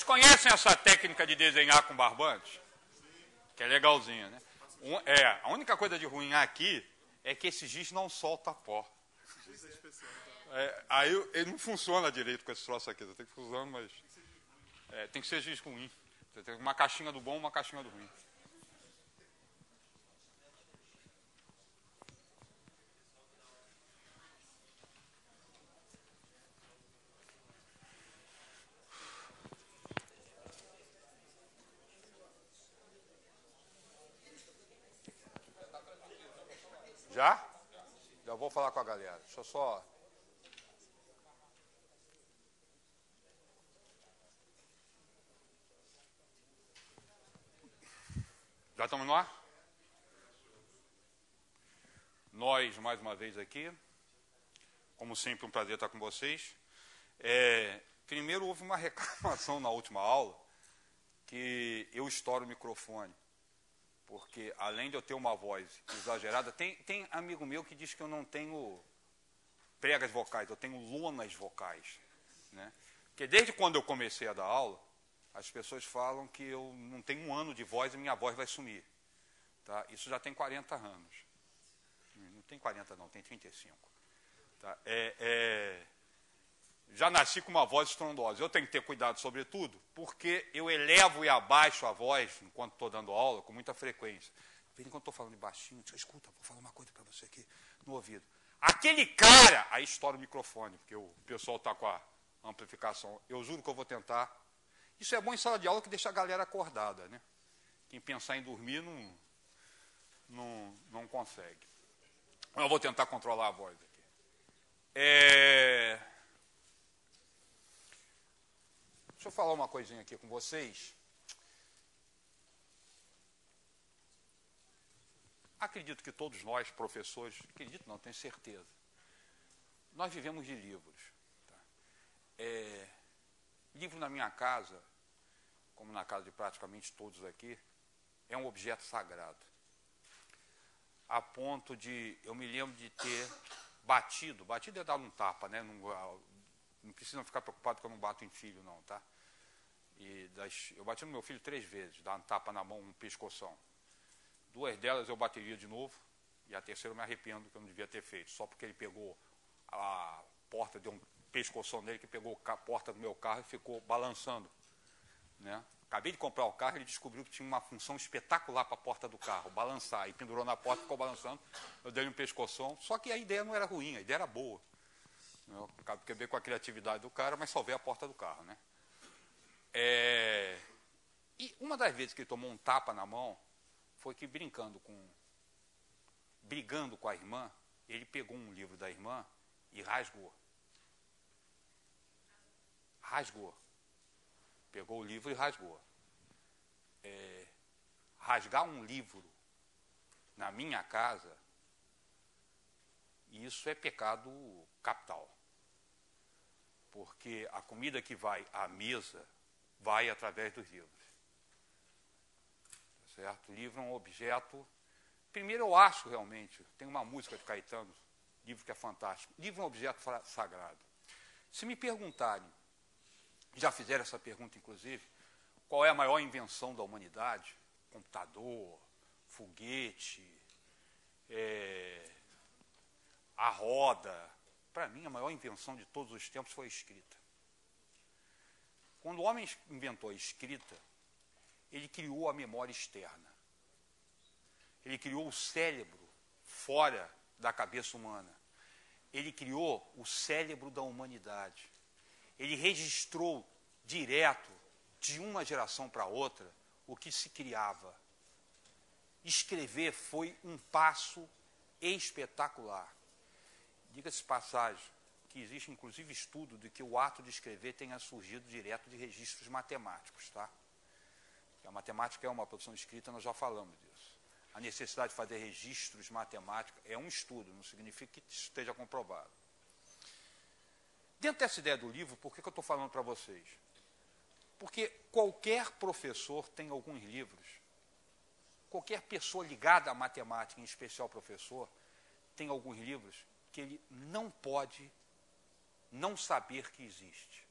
conhecem essa técnica de desenhar com barbante? Que é legalzinha, né? A única coisa de ruim aqui é que esse giz não solta pó. Aí ele não funciona direito com esse troço aqui. Você tem que ficar usando, mas... tem que ser giz ruim. Você tem uma caixinha do bom, uma caixinha do ruim. Já? Já vou falar com a galera. Deixa eu só... Já estamos no ar? Nós, mais uma vez aqui. Como sempre, um prazer estar com vocês. Primeiro, houve uma reclamação na última aula que eu estouro o microfone. Porque, além de eu ter uma voz exagerada, tem amigo meu que diz que eu não tenho pregas vocais, eu tenho lonas vocais. Né? Porque desde quando eu comecei a dar aula, as pessoas falam que eu não tenho 1 ano de voz e minha voz vai sumir. Tá? Isso já tem 40 anos. Não tem 40 não, tem 35. Tá? Já nasci com uma voz estrondosa. Eu tenho que ter cuidado, sobretudo, porque eu elevo e abaixo a voz, enquanto estou dando aula, com muita frequência. De vez em quando estou falando baixinho, escuta, vou falar uma coisa para você aqui no ouvido. Aquele cara, aí estoura o microfone, porque o pessoal está com a amplificação. Eu juro que eu vou tentar. Isso é bom em sala de aula, que deixa a galera acordada, né? Quem pensar em dormir não consegue. Eu vou tentar controlar a voz aqui. Deixa eu falar uma coisinha aqui com vocês. Acredito que todos nós, professores, acredito não, tenho certeza, nós vivemos de livros. Tá? Livro na minha casa, como na casa de praticamente todos aqui, é um objeto sagrado. A ponto de, eu me lembro de ter batido é dar um tapa, né? Não precisa ficar preocupado que eu não bato em filho, não, tá? Eu bati no meu filho 3 vezes, dar um tapa na mão, um pescoção. 2 delas eu bateria de novo, e a terceira eu me arrependo, que eu não devia ter feito, só porque ele pegou a porta, deu um pescoção nele, que pegou a porta do meu carro e ficou balançando. Né? Acabei de comprar o carro, ele descobriu que tinha uma função espetacular para a porta do carro, balançar, e pendurou na porta, ficou balançando, eu dei um pescoção, só que a ideia não era ruim, a ideia era boa. Eu acabei com a criatividade do cara, mas salvei a porta do carro, né? E uma das vezes que ele tomou um tapa na mão, foi que brigando com a irmã, ele pegou um livro da irmã e rasgou. Pegou o livro e rasgou. Rasgar um livro na minha casa, isso é pecado capital. Porque a comida que vai à mesa vai através dos livros. Certo? O livro é um objeto... Primeiro, eu acho realmente, tem uma música de Caetano, livro que é fantástico. Livro é um objeto sagrado. Se me perguntarem, já fizeram essa pergunta inclusive, qual é a maior invenção da humanidade? Computador, foguete, a roda. Para mim, a maior invenção de todos os tempos foi a escrita. Quando o homem inventou a escrita, ele criou a memória externa. Ele criou o cérebro fora da cabeça humana. Ele criou o cérebro da humanidade. Ele registrou direto, de uma geração para outra, o que se criava. Escrever foi um passo espetacular. Diga-se passagem, que existe inclusive estudo de que o ato de escrever tenha surgido direto de registros matemáticos, tá? A matemática é uma produção escrita, nós já falamos disso. A necessidade de fazer registros matemáticos é um estudo, não significa que isso esteja comprovado. Dentro dessa ideia do livro, por que eu estou falando para vocês? Porque qualquer professor tem alguns livros, qualquer pessoa ligada à matemática, em especial professor, tem alguns livros que ele não pode não saber que existe.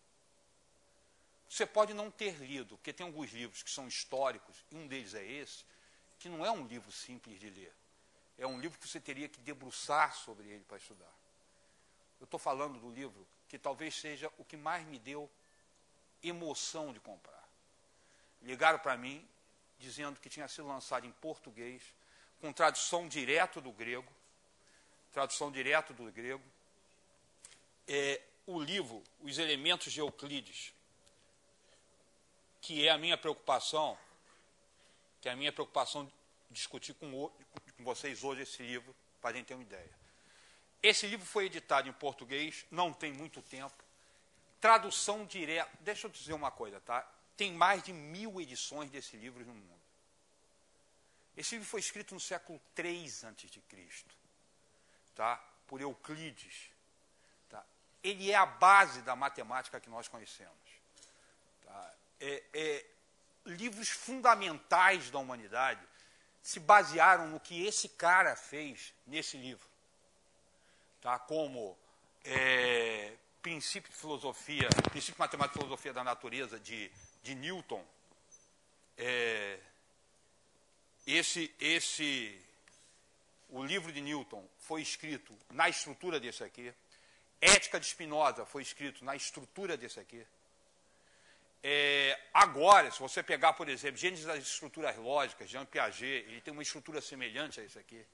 Você pode não ter lido, porque tem alguns livros que são históricos, e um deles é esse, que não é um livro simples de ler. É um livro que você teria que debruçar sobre ele para estudar. Eu estou falando do livro que talvez seja o que mais me deu emoção de comprar. Ligaram para mim, dizendo que tinha sido lançado em português, com tradução direto do grego. O livro, Os Elementos de Euclides, que é a minha preocupação, discutir com vocês hoje esse livro, para a gente ter uma ideia. Esse livro foi editado em português, não tem muito tempo. Tradução direta. Deixa eu dizer uma coisa, tá? Tem mais de 1000 edições desse livro no mundo. Esse livro foi escrito no século III a.C., tá? Por Euclides. Tá? Ele é a base da matemática que nós conhecemos. Tá? Livros fundamentais da humanidade se basearam no que esse cara fez nesse livro. Tá? Como princípio de matemática e filosofia da natureza de Newton. O livro de Newton foi escrito na estrutura desse aqui. Ética de Spinoza foi escrito na estrutura desse aqui. Agora, se você pegar, por exemplo, Gênesis das Estruturas Lógicas, Jean Piaget, ele tem uma estrutura semelhante a esse aqui.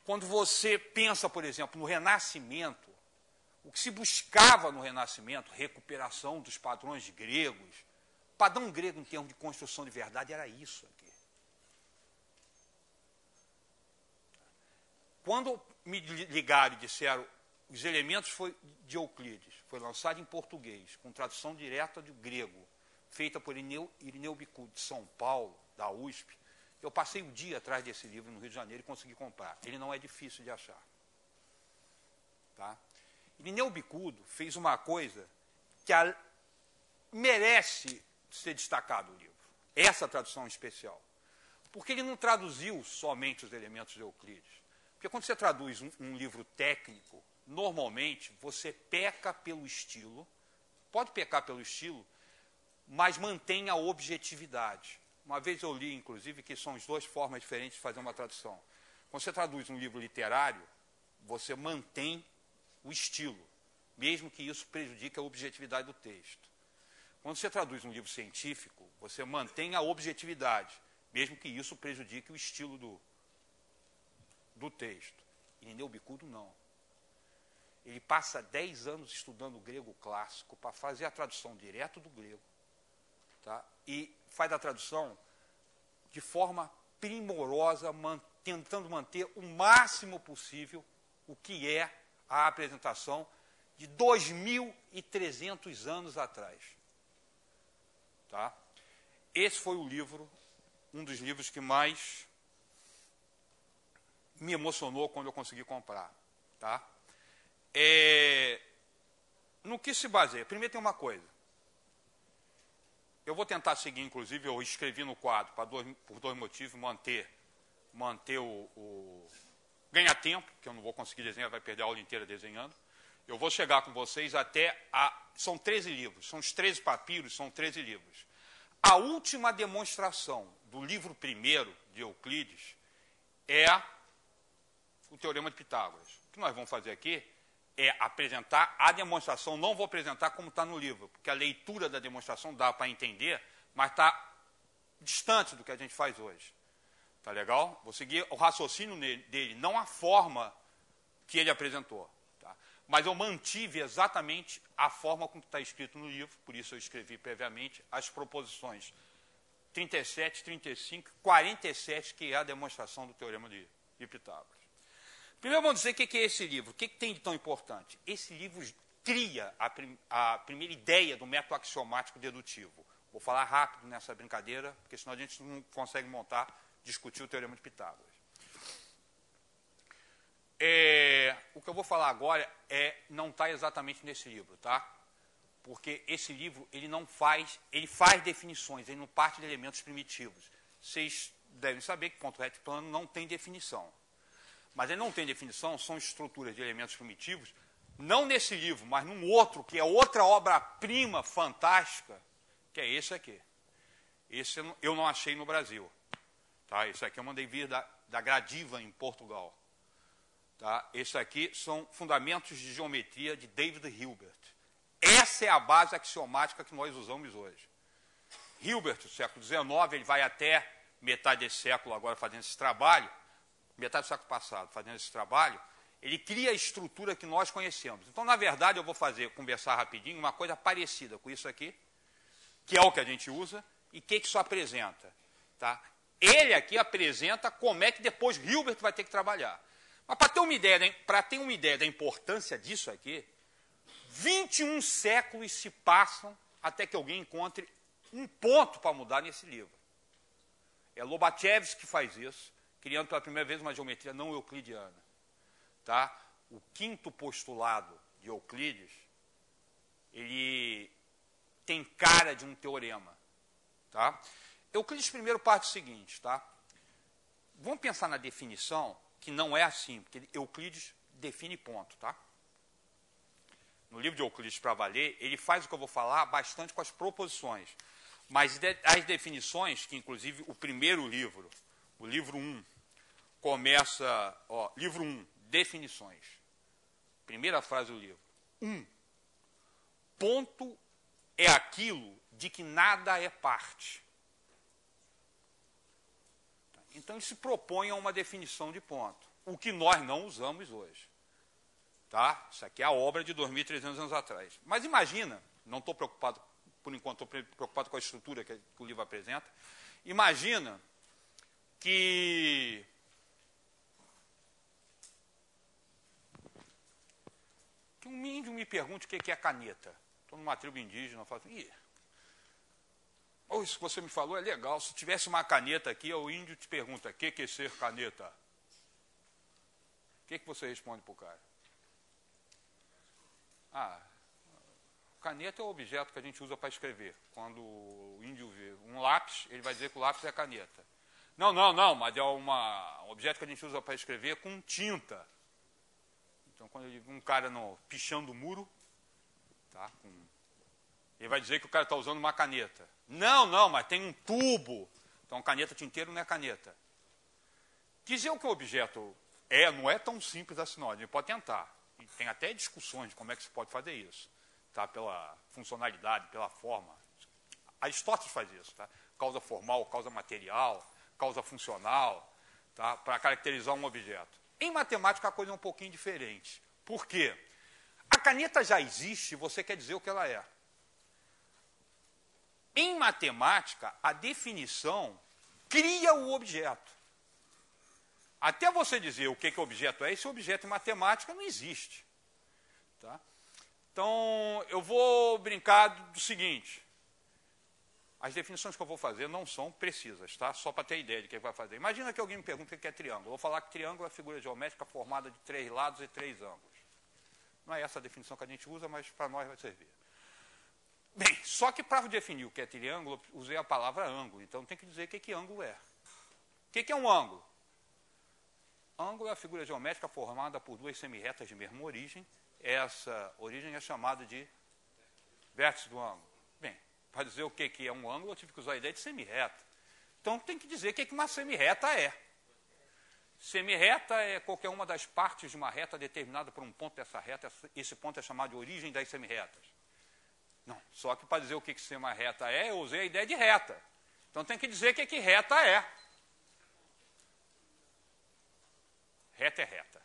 Quando você pensa, por exemplo, no Renascimento, o que se buscava no Renascimento, recuperação dos padrões gregos, padrão grego em termos de construção de verdade era isso aqui. Quando me ligaram e disseram Os Elementos de Euclides, foi lançado em português, com tradução direta do grego, feita por Irineu Bicudo, de São Paulo, da USP, eu passei um dia atrás desse livro no Rio de Janeiro e consegui comprar. Ele não é difícil de achar. Tá? Irineu Bicudo fez uma coisa que merece ser destacado no livro. Essa tradução especial. Porque ele não traduziu somente os elementos de Euclides. Porque quando você traduz um livro técnico, normalmente você peca pelo estilo, pode pecar pelo estilo, mas mantém a objetividade. Uma vez eu li, inclusive, que são as duas formas diferentes de fazer uma tradução. Quando você traduz um livro literário, você mantém o estilo, mesmo que isso prejudique a objetividade do texto. Quando você traduz um livro científico, você mantém a objetividade, mesmo que isso prejudique o estilo do texto. Irineu Bicudo, não. Ele passa 10 anos estudando o grego clássico para fazer a tradução direto do grego, tá? E faz a tradução de forma primorosa, tentando manter o máximo possível o que é a apresentação de 2.300 anos atrás. Tá? Esse foi o livro, um dos livros que mais me emocionou quando eu consegui comprar. Tá? No que se baseia? Primeiro tem uma coisa. Eu vou tentar seguir, inclusive, eu escrevi no quadro, por dois motivos, manter ganhar tempo, que eu não vou conseguir desenhar, vai perder a aula inteira desenhando. Eu vou chegar com vocês são 13 livros, são os 13 papiros, são 13 livros. A última demonstração do livro primeiro de Euclides é o Teorema de Pitágoras. O que nós vamos fazer aqui é apresentar a demonstração, não vou apresentar como está no livro, porque a leitura da demonstração dá para entender, mas está distante do que a gente faz hoje. Tá legal? Vou seguir o raciocínio dele, não a forma que ele apresentou. Tá? Mas eu mantive exatamente a forma como está escrito no livro, por isso eu escrevi previamente as proposições 37, 35, 47, que é a demonstração do Teorema de Pitágoras. Primeiro vamos dizer o que é esse livro, o que tem de tão importante? Esse livro cria a primeira ideia do método axiomático dedutivo. Vou falar rápido nessa brincadeira, porque senão a gente não consegue discutir o Teorema de Pitágoras. O que eu vou falar agora não está exatamente nesse livro, tá? Porque esse livro ele faz definições, ele não parte de elementos primitivos. Vocês devem saber que ponto reto plano não tem definição. Mas ele não tem definição, são estruturas de elementos primitivos não nesse livro, mas num outro, que é outra obra-prima fantástica, que é esse aqui. Esse eu não achei no Brasil. Tá? Esse aqui eu mandei vir da Gradiva, em Portugal. Tá? Esse aqui são Fundamentos de Geometria, de David Hilbert. Essa é a base axiomática que nós usamos hoje. Hilbert, do século XIX, ele vai até metade desse século agora fazendo esse trabalho, metade do século passado fazendo esse trabalho, ele cria a estrutura que nós conhecemos. Então, na verdade, eu vou conversar rapidinho, uma coisa parecida com isso aqui, que é o que a gente usa, e o que isso apresenta. Tá? Ele aqui apresenta como é que depois Hilbert vai ter que trabalhar. Mas para ter uma ideia da importância disso aqui, 21 séculos se passam até que alguém encontre um ponto para mudar nesse livro. É Lobachevsky que faz isso, criando pela primeira vez uma geometria não euclidiana. Tá? O quinto postulado de Euclides, ele tem cara de um teorema. Tá? Euclides primeiro parte do seguinte, tá? Vamos pensar na definição, que não é assim, porque Euclides define ponto. Tá? No livro de Euclides para valer, ele faz o que eu vou falar bastante com as proposições. Mas as definições, que inclusive o primeiro livro, o livro 1, começa, livro 1, definições. Primeira frase do livro. 1. Ponto é aquilo de que nada é parte. Então, ele se propõe a uma definição de ponto, o que nós não usamos hoje. Tá? Isso aqui é a obra de 2.300 anos atrás. Mas imagina, não estou preocupado, por enquanto, estou preocupado com a estrutura que o livro apresenta. Imagina que um índio me pergunte o que é caneta. Estou numa tribo indígena, eu falo assim, isso que você me falou é legal, se tivesse uma caneta aqui, o índio te pergunta, o que é ser caneta? O que você responde para o cara? Caneta é o objeto que a gente usa para escrever. Quando o índio vê um lápis, ele vai dizer que o lápis é caneta. Não, mas é um objeto que a gente usa para escrever com tinta. Então, quando ele vê um cara pichando o muro, tá, ele vai dizer que o cara está usando uma caneta. Não, mas tem um tubo. Então, caneta tinteiro não é caneta. Dizer o que o objeto não é tão simples assim, não. A gente pode tentar. E tem até discussões de como é que se pode fazer isso. Tá? Pela funcionalidade, pela forma. Aristóteles faz isso. Tá? Causa formal, causa material, causa funcional, tá? Para caracterizar um objeto. Em matemática, a coisa é um pouquinho diferente. Por quê? A caneta já existe, você quer dizer o que ela é. Em matemática, a definição cria o objeto. Até você dizer o que o objeto é, esse objeto em matemática não existe. Tá? Então, eu vou brincar do seguinte. As definições que eu vou fazer não são precisas, tá? Só para ter ideia de o que vai fazer. Imagina que alguém me pergunta o que é triângulo. Eu vou falar que triângulo é a figura geométrica formada de 3 lados e 3 ângulos. Não é essa a definição que a gente usa, mas para nós vai servir. Bem, só que para definir o que é triângulo, eu usei a palavra ângulo. Então, tem que dizer o que ângulo é. O que é um ângulo? Ângulo é a figura geométrica formada por 2 semirretas de mesma origem. Essa origem é chamada de vértice do ângulo. Bem, para dizer o que é um ângulo, eu tive que usar a ideia de semirreta. Então, tem que dizer o que uma semirreta é. Semirreta é qualquer uma das partes de uma reta determinada por um ponto dessa reta. Esse ponto é chamado de origem das semirretas. Não, só que para dizer o que semirreta é, eu usei a ideia de reta. Então, tem que dizer o que reta é. Reta é reta.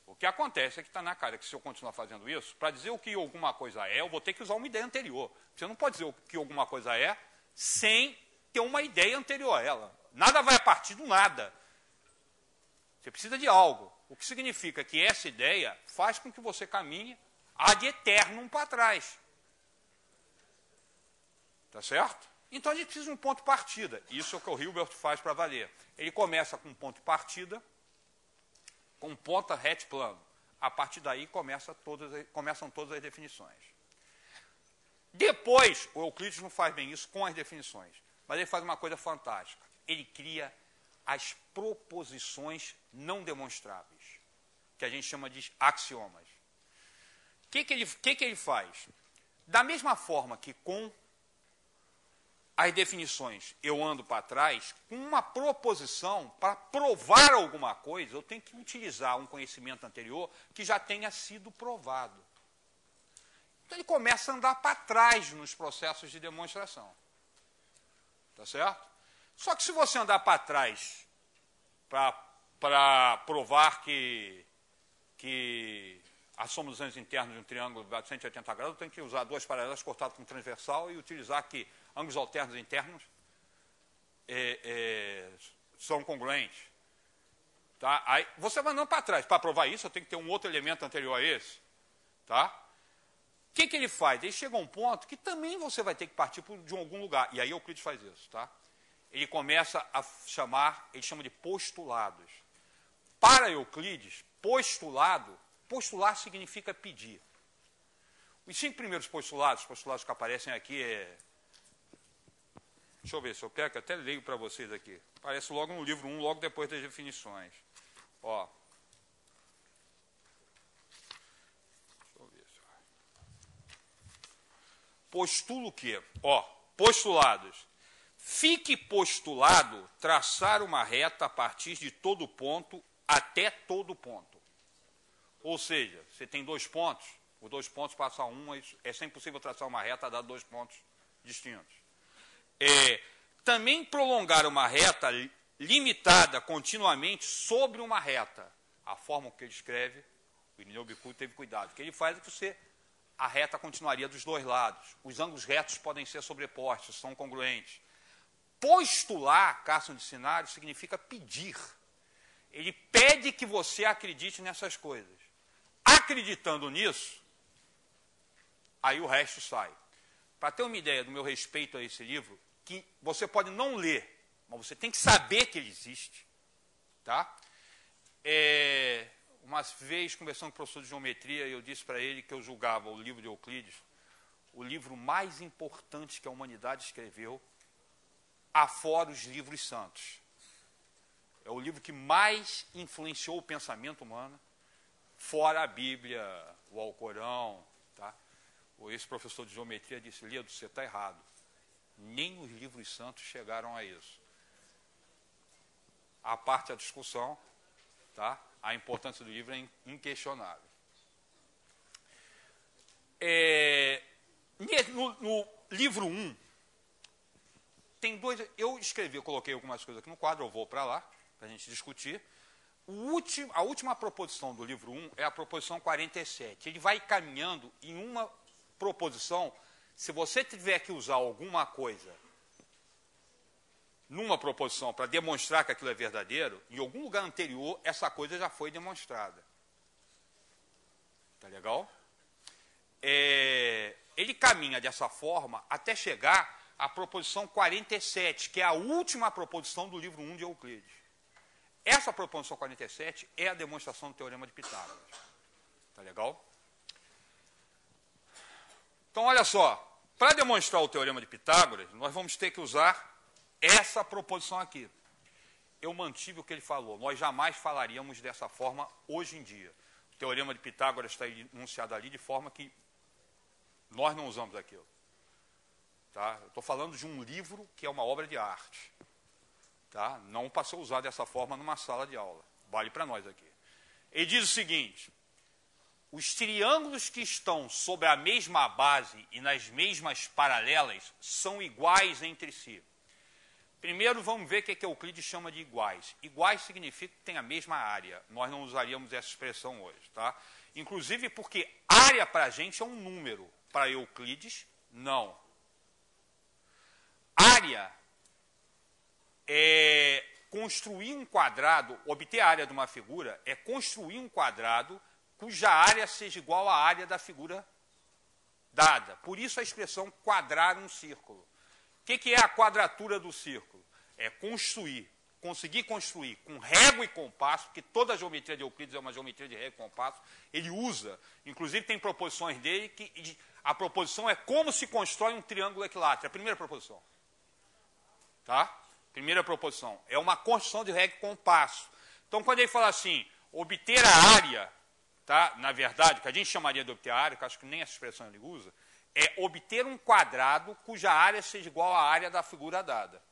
O que acontece é que está na cara que se eu continuar fazendo isso, para dizer o que alguma coisa é, eu vou ter que usar uma ideia anterior. Você não pode dizer o que alguma coisa é sem ter uma ideia anterior a ela. Nada vai a partir do nada. Você precisa de algo. O que significa que essa ideia faz com que você caminhe ad eternum para trás. Tá certo? Então a gente precisa de um ponto de partida. Isso é o que o Hilbert faz para valer. Ele começa com um ponto de partida, com um ponta reto plano. A partir daí começam todas as definições. Depois, o Euclides não faz bem isso com as definições, mas ele faz uma coisa fantástica. Ele cria as proposições não demonstráveis. que a gente chama de axiomas. O que ele faz? Da mesma forma que com as definições eu ando para trás, com uma proposição, para provar alguma coisa, eu tenho que utilizar um conhecimento anterior que já tenha sido provado. Então ele começa a andar para trás nos processos de demonstração. Tá certo? Só que se você andar para trás para provar que a soma dos ângulos internos de um triângulo de 180 graus, eu tenho que usar duas paralelas cortadas com transversal e utilizar que ângulos alternos internos são congruentes. Tá? Aí você vai andando para trás. Para provar isso, eu tenho que ter um outro elemento anterior a esse. Tá? O que ele faz? Ele chega a um ponto que também você vai ter que partir de algum lugar. E aí Euclides faz isso. Tá? Ele começa a chamar, ele chama de postulados. Para Euclides, postular significa pedir. Os 5 primeiros postulados, os postulados que aparecem aqui deixa eu ver se eu pego, até leio para vocês aqui. Aparece logo no livro 1, logo depois das definições. Ó. Deixa eu ver. Postulo o quê? Ó, postulados. Fique postulado traçar uma reta a partir de todo ponto até todo ponto. Ou seja, você tem 2 pontos, os 2 pontos passam a 1, é sempre possível traçar uma reta a dar 2 pontos distintos. Também prolongar uma reta limitada continuamente sobre uma reta. A forma que ele escreve, o Irineu Bicudo teve cuidado. O que ele faz é que a reta continuaria dos 2 lados. Os ângulos retos podem ser sobrepostos, são congruentes. Postular, Carson de Sinário, significa pedir. Ele pede que você acredite nessas coisas. Acreditando nisso, aí o resto sai. Para ter uma ideia do meu respeito a esse livro, que você pode não ler, mas você tem que saber que ele existe. Tá? Uma vez, conversando com o professor de geometria, eu disse para ele que eu julgava o livro de Euclides o livro mais importante que a humanidade escreveu, afora os livros santos. É o livro que mais influenciou o pensamento humano, fora a Bíblia, o Alcorão. Tá? Esse professor de geometria disse, Líado, você está errado. Nem os livros santos chegaram a isso. A parte da discussão, tá? A importância do livro é inquestionável. No livro 1, tem 2... Eu coloquei algumas coisas aqui no quadro, eu vou para lá, para a gente discutir. A última proposição do livro 1 é a proposição 47. Ele vai caminhando em uma proposição. Se você tiver que usar alguma coisa numa proposição para demonstrar que aquilo é verdadeiro, em algum lugar anterior, essa coisa já foi demonstrada. Tá legal? Ele caminha dessa forma até chegar à proposição 47, que é a última proposição do livro 1 de Euclides. Essa proposição 47 é a demonstração do Teorema de Pitágoras. Tá legal? Então, olha só, para demonstrar o Teorema de Pitágoras, nós vamos ter que usar essa proposição aqui. Eu mantive o que ele falou, nós jamais falaríamos dessa forma hoje em dia. O Teorema de Pitágoras está enunciado ali de forma que nós não usamos aquilo. Tá? Eu estou falando de um livro que é uma obra de arte. Tá? Não passou a usar dessa forma numa sala de aula. Vale para nós aqui. Ele diz o seguinte: os triângulos que estão sobre a mesma base e nas mesmas paralelas são iguais entre si. Primeiro vamos ver o que Euclides chama de iguais. Iguais significa que tem a mesma área. Nós não usaríamos essa expressão hoje. Tá? Inclusive porque área para a gente é um número. Para Euclides, não. Área é construir um quadrado, obter a área de uma figura, é construir um quadrado cuja área seja igual à área da figura dada. Por isso a expressão quadrar um círculo. O que é a quadratura do círculo? É conseguir construir com régua e compasso, porque toda a geometria de Euclides é uma geometria de régua e compasso. Ele usa, inclusive tem proposições dele, que a proposição é como se constrói um triângulo equilátero. É a primeira proposição. Tá? Primeira proposição. É uma construção de régua e compasso. Então, quando ele fala assim, obter a área, tá? Na verdade, o que a gente chamaria de obter a área, que eu acho que nem essa expressão ele usa, é obter um quadrado cuja área seja igual à área da figura dada.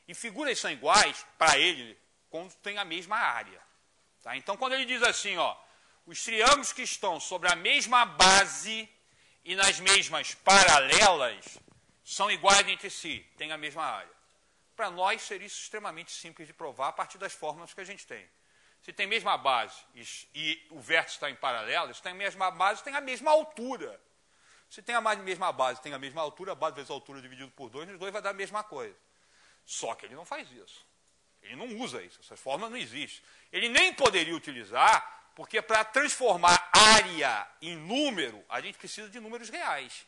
E figuras são iguais para ele quando tem a mesma área. Tá? Então, quando ele diz assim, ó, os triângulos que estão sobre a mesma base e nas mesmas paralelas são iguais entre si, têm a mesma área. Para nós seria isso extremamente simples de provar a partir das fórmulas que a gente tem. Se tem a mesma base e o vértice está em paralelo, se tem a mesma base, tem a mesma altura. Se tem a mesma base, tem a mesma altura, a base vezes a altura dividido por 2, os dois vai dar a mesma coisa. Só que ele não faz isso. Ele não usa isso, essas fórmulas não existem. Ele nem poderia utilizar, porque para transformar área em número, a gente precisa de números reais.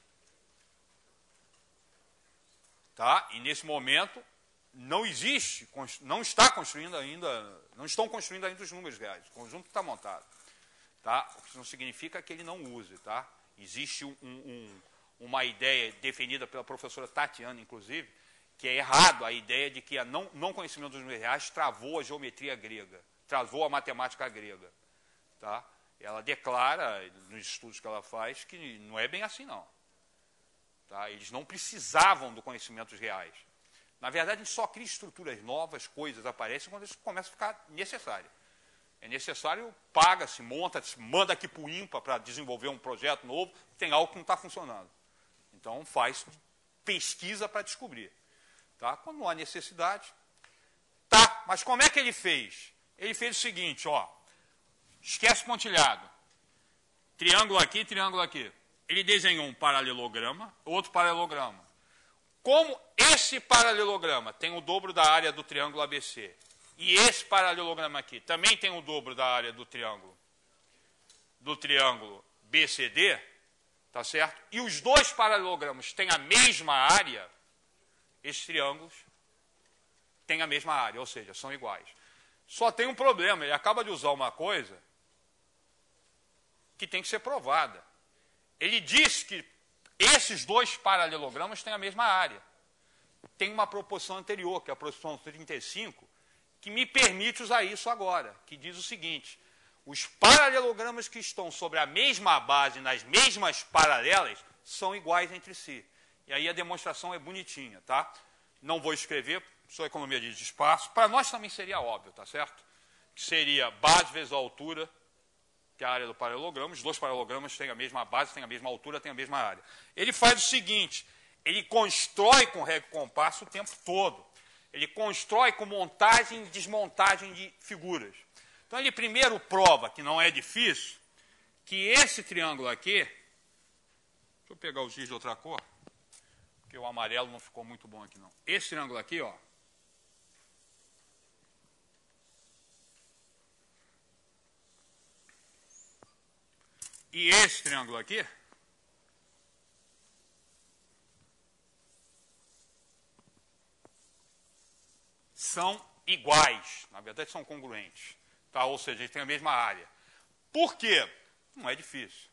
Tá? E nesse momento não existe, não está construindo ainda, não estão construindo ainda os números reais. O conjunto está montado. Tá? O que não significa que ele não use, tá? Existe uma ideia definida pela professora Tatiana, inclusive, que é errado a ideia de que o não conhecimento dos números reais travou a geometria grega, travou a matemática grega. Tá? Ela declara, nos estudos que ela faz, que não é bem assim, não. Tá? Eles não precisavam do conhecimento dos reais. Na verdade, a gente só cria estruturas novas, coisas aparecem quando isso começa a ficar necessário. É necessário, paga-se, monta-se, manda aqui para o INPA para desenvolver um projeto novo, tem algo que não está funcionando. Então, faz pesquisa para descobrir. Tá? Quando não há necessidade. Tá, mas como é que ele fez? Ele fez o seguinte, ó. Esquece pontilhado. Triângulo aqui, triângulo aqui. Ele desenhou um paralelograma, outro paralelograma. Como esse paralelograma tem o dobro da área do triângulo ABC, e esse paralelograma aqui também tem o dobro da área do triângulo BCD, tá certo? E os dois paralelogramas têm a mesma área, esses triângulos têm a mesma área, ou seja, são iguais. Só tem um problema, ele acaba de usar uma coisa que tem que ser provada. Ele disse que esses dois paralelogramas têm a mesma área. Tem uma proporção anterior, que é a proporção 35, que me permite usar isso agora, que diz o seguinte: os paralelogramas que estão sobre a mesma base, nas mesmas paralelas, são iguais entre si. E aí a demonstração é bonitinha, tá? Não vou escrever, só economia de espaço. Para nós também seria óbvio, tá certo? Que seria base vezes a altura, que é a área do paralelograma. Os dois paralelogramas têm a mesma base, têm a mesma altura, têm a mesma área. Ele faz o seguinte, ele constrói com régua e compasso o tempo todo. Ele constrói com montagem e desmontagem de figuras. Então, ele primeiro prova, que não é difícil, que esse triângulo aqui... Deixa eu pegar o giz de outra cor, porque o amarelo não ficou muito bom aqui, não. Esse triângulo aqui, ó. E esse triângulo aqui... são iguais, na verdade são congruentes, tá? Ou seja, eles têm a mesma área. Por quê? Não é difícil.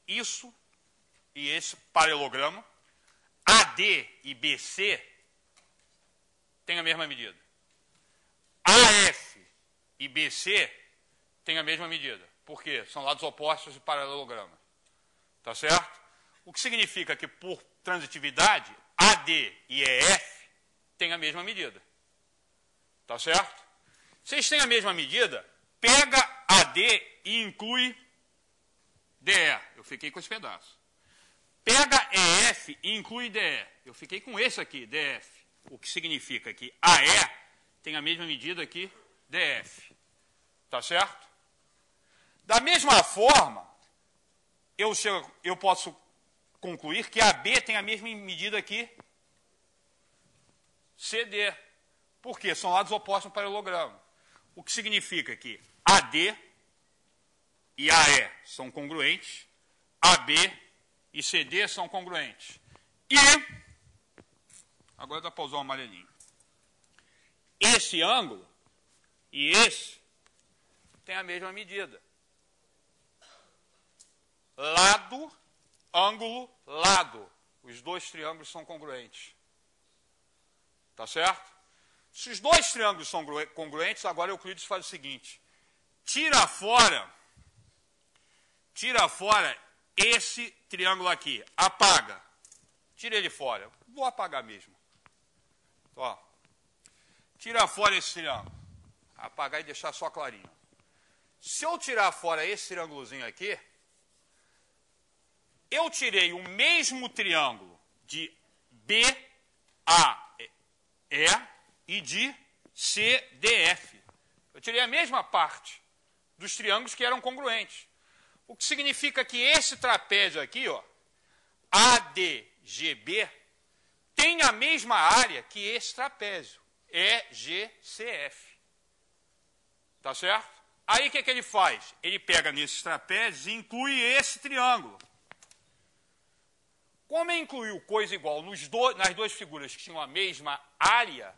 Isso e esse paralelograma, AD e BC, têm a mesma medida. AF e BC têm a mesma medida. Por quê? São lados opostos de paralelograma. Tá certo? O que significa que, por transitividade, AD e EF têm a mesma medida. Tá certo? Se eles têm a mesma medida, pega AD e inclui DE. Eu fiquei com esse pedaço. Pega EF e inclui DE. Eu fiquei com esse aqui, DF. O que significa que AE tem a mesma medida que DF. Tá certo? Da mesma forma, eu posso concluir que AB tem a mesma medida que CD. Por quê? São lados opostos no paralelograma. O que significa que AD e AE são congruentes, AB e CD são congruentes. E, agora dá para usar o amarelinho, esse ângulo e esse têm a mesma medida. Lado, ângulo, lado. Os dois triângulos são congruentes. Tá certo? Se os dois triângulos são congruentes, agora Euclides faz o seguinte. tira fora esse triângulo aqui, apaga. Tira ele fora. Vou apagar mesmo. Ó. Tira fora esse triângulo. Apagar e deixar só clarinho. Se eu tirar fora esse triângulozinho aqui, eu tirei o mesmo triângulo de BAE e de CDF. Eu tirei a mesma parte dos triângulos que eram congruentes. O que significa que esse trapézio aqui, ó, ADGB, tem a mesma área que esse trapézio, EGCF. Tá certo? Aí o que ele faz? Ele pega nesses trapézios e inclui esse triângulo. Como ele incluiu coisa igual nas duas figuras que tinham a mesma área,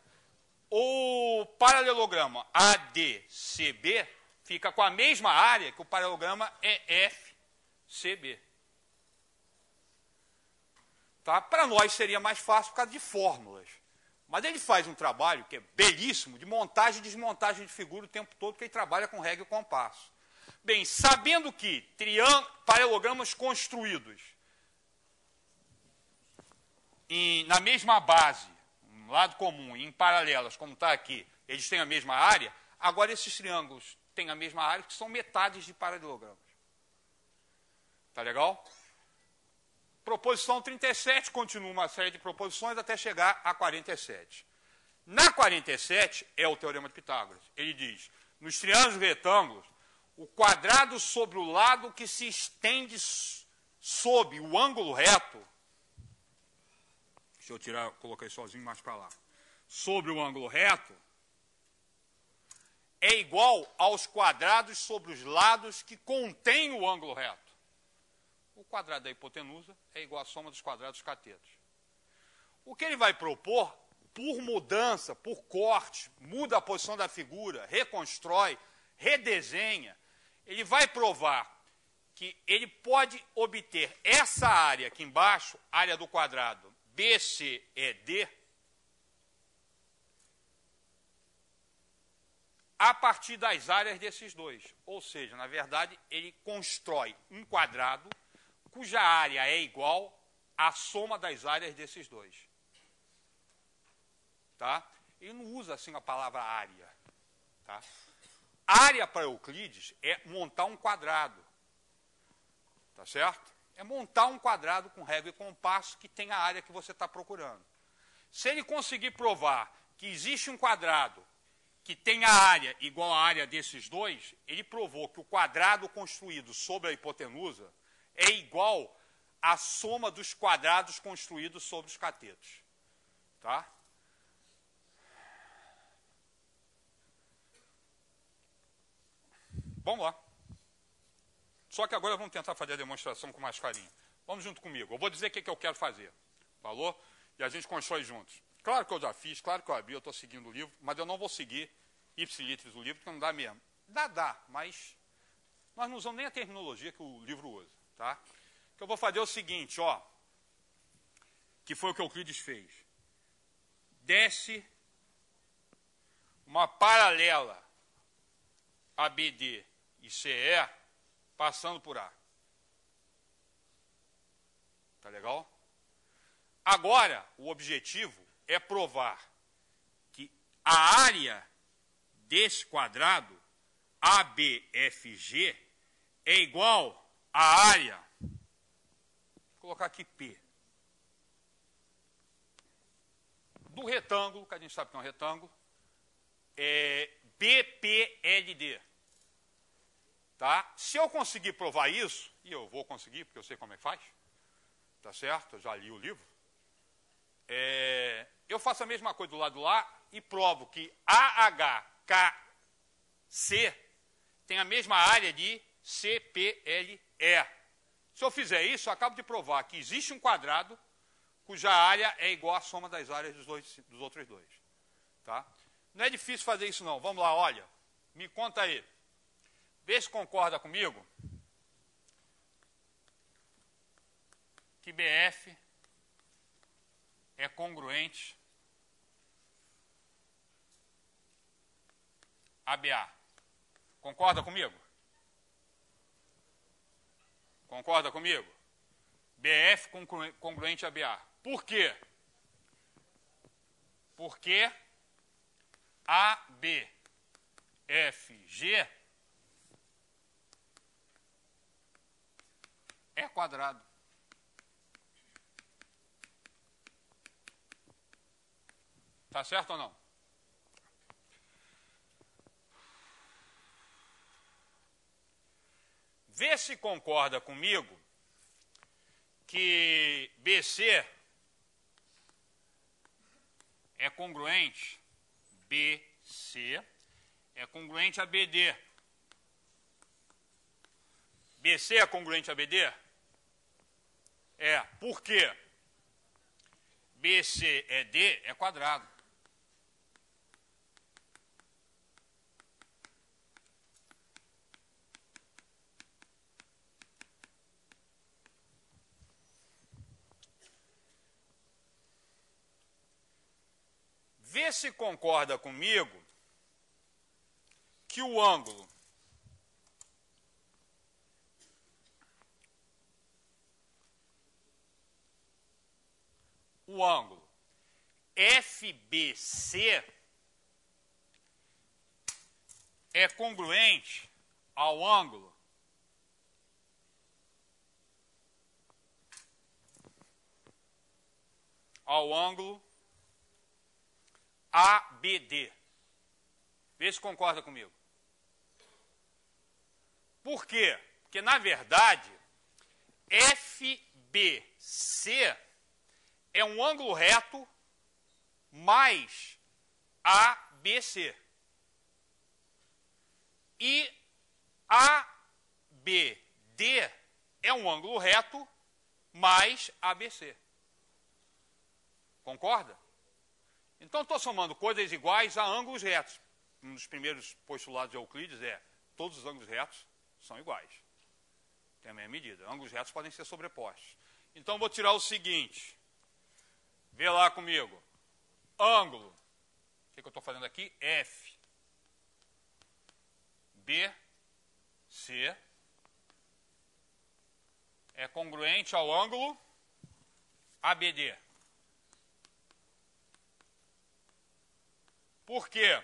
o paralelograma ADCB fica com a mesma área que o paralelograma EFCB. Tá? Para nós seria mais fácil por causa de fórmulas. Mas ele faz um trabalho que é belíssimo de montagem e desmontagem de figura o tempo todo, porque ele trabalha com régua e compasso. Bem, sabendo que paralelogramas construídos na mesma base, um lado comum, em paralelas, como está aqui, eles têm a mesma área, agora esses triângulos têm a mesma área, que são metades de paralelogramas. Tá legal? Proposição 37, continua uma série de proposições até chegar a 47. Na 47 é o teorema de Pitágoras. Ele diz, nos triângulos retângulos, o quadrado sobre o lado que se estende sob o ângulo reto, deixa eu tirar, coloquei sozinho mais para lá, sobre o ângulo reto, é igual aos quadrados sobre os lados que contêm o ângulo reto. O quadrado da hipotenusa é igual à soma dos quadrados dos catetos. O que ele vai propor, por mudança, por corte, muda a posição da figura, reconstrói, redesenha, ele vai provar que ele pode obter essa área aqui embaixo, área do quadrado BCED, a partir das áreas desses dois. Ou seja, na verdade, ele constrói um quadrado cuja área é igual à soma das áreas desses dois. Tá? Ele não usa assim a palavra área. Tá? Área para Euclides é montar um quadrado. Tá certo? É montar um quadrado com régua e compasso que tem a área que você está procurando. Se ele conseguir provar que existe um quadrado que tem a área igual à área desses dois, ele provou que o quadrado construído sobre a hipotenusa é igual à soma dos quadrados construídos sobre os catetos. Tá? Vamos lá. Só que agora vamos tentar fazer a demonstração com mais carinho. Vamos junto comigo. Eu vou dizer o que eu quero fazer. Falou? E a gente constrói juntos. Claro que eu já fiz, claro que eu abri, eu estou seguindo o livro, mas eu não vou seguir ipsilitris do livro, porque não dá mesmo. Dá, mas nós não usamos nem a terminologia que o livro usa. Tá? O que eu vou fazer é o seguinte, ó, que foi o que Euclides fez. Desce uma paralela ABD e CE passando por A. Tá legal? Agora, o objetivo é provar que a área desse quadrado ABFG é igual à área, vou colocar aqui P, do retângulo, que a gente sabe que é um retângulo, é BPLD. Tá? Se eu conseguir provar isso, e eu vou conseguir, porque eu sei como é que faz, tá certo? Eu já li o livro. Eu faço a mesma coisa do lado lá e provo que AHKC tem a mesma área de CPLE. Se eu fizer isso, eu acabo de provar que existe um quadrado cuja área é igual à soma das áreas dos outros dois. Tá? Não é difícil fazer isso não. Vamos lá, olha. Me conta aí. Vê se concorda comigo que BF é congruente a BA. Concorda comigo? Concorda comigo? BF congruente a BA. Por quê? Porque ABFG é quadrado. Tá certo ou não? Vê se concorda comigo que BC é congruente, BC é congruente a BD. BC é congruente a BD? É. Por quê? BC é D, é quadrado. Vê se concorda comigo que o ângulo FBC é congruente ao ângulo ABD. Vê se concorda comigo. Por quê? Porque, na verdade, FBC é um ângulo reto mais ABC. E ABD é um ângulo reto mais ABC. Concorda? Então, estou somando coisas iguais a ângulos retos. Um dos primeiros postulados de Euclides é todos os ângulos retos são iguais. Tem a mesma medida. Ângulos retos podem ser sobrepostos. Então, vou tirar o seguinte. Vê lá comigo. Ângulo. O que eu estou fazendo aqui? F. B. C. É congruente ao ângulo ABD. Por quê?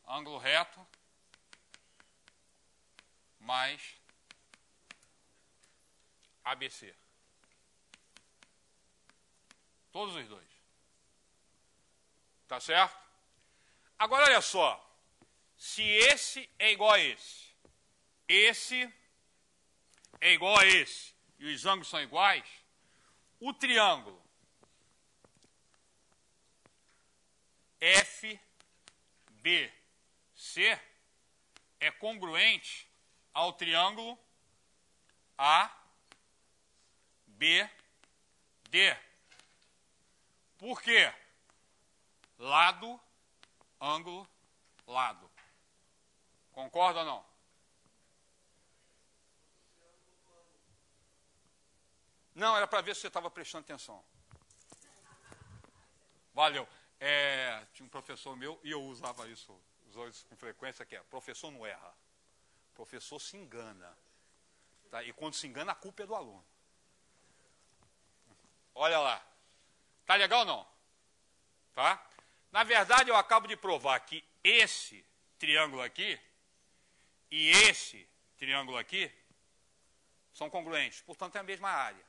Ângulo reto mais ABC. Todos os dois. Tá certo? Agora, olha só. Se esse é igual a esse é igual a esse, e os ângulos são iguais, o triângulo FBC é congruente ao triângulo ABD. Por quê? Lado, ângulo, lado. Concorda ou não? Não, era para ver se você estava prestando atenção. Valeu. Tinha um professor meu, e eu usava isso com frequência, que é, professor não erra. Professor se engana. Tá? E quando se engana, a culpa é do aluno. Olha lá. Tá legal ou não? Tá? Na verdade, eu acabo de provar que esse triângulo aqui e esse triângulo aqui são congruentes. Portanto, é a mesma área.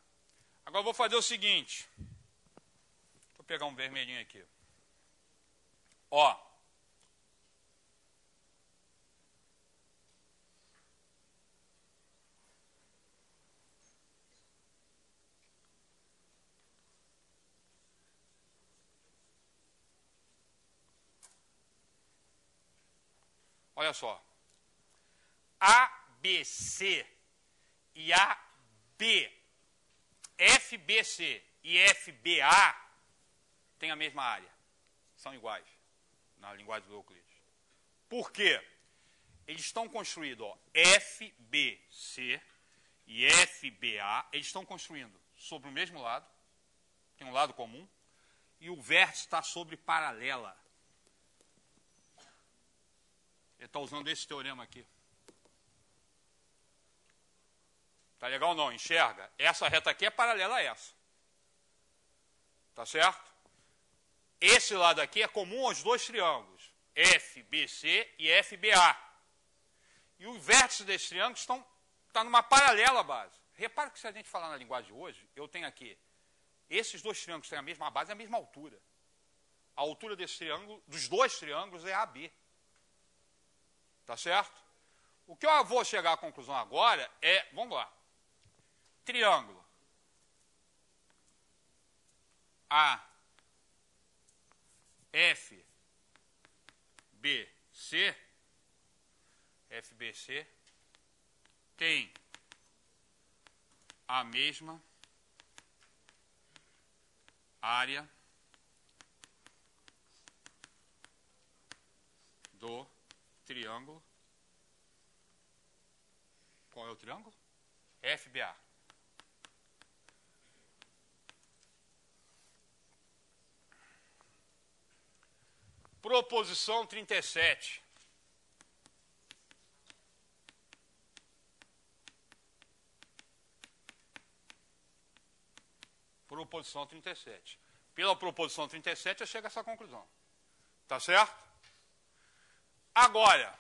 Agora, eu vou fazer o seguinte. Vou pegar um vermelhinho aqui. Ó. Olha só. ABC e FBC e FBA têm a mesma área. São iguais na linguagem do Euclides. Por quê? Eles estão construídos, ó, FBC e FBA, eles estão construindo sobre o mesmo lado, tem um lado comum, e o vértice está sobre paralela. Ele está usando esse teorema aqui. Tá legal ou não? Enxerga? Essa reta aqui é paralela a essa. Tá certo? Esse lado aqui é comum aos dois triângulos, FBC e FBA. E o vértice desses triângulos está numa paralela base. Repara que se a gente falar na linguagem de hoje, eu tenho aqui, esses dois triângulos têm a mesma base e a mesma altura. A altura desse triângulo, dos dois triângulos é AB. Tá certo? O que eu vou chegar à conclusão agora é, vamos lá, triângulo FBC tem a mesma área do triângulo. Qual é o triângulo? FBA. Proposição 37. Proposição 37. Pela proposição 37, eu chego a essa conclusão. Tá certo? Agora,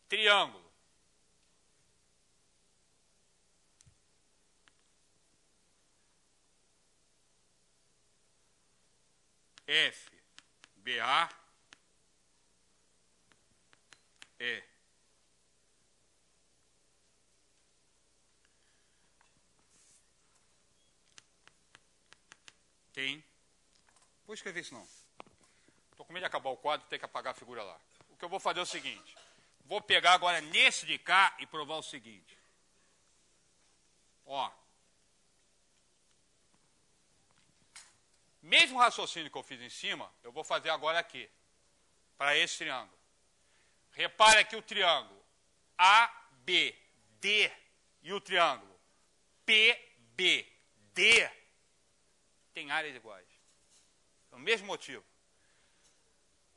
triângulo FBA tem. Vou escrever isso não. Estou com medo de acabar o quadro e ter que apagar a figura lá. O que eu vou fazer é o seguinte. Vou pegar agora nesse de cá e provar o seguinte. Ó. Mesmo raciocínio que eu fiz em cima, eu vou fazer agora aqui. Para esse triângulo. Repare aqui o triângulo ABD e o triângulo PBD tem áreas iguais. É o mesmo motivo.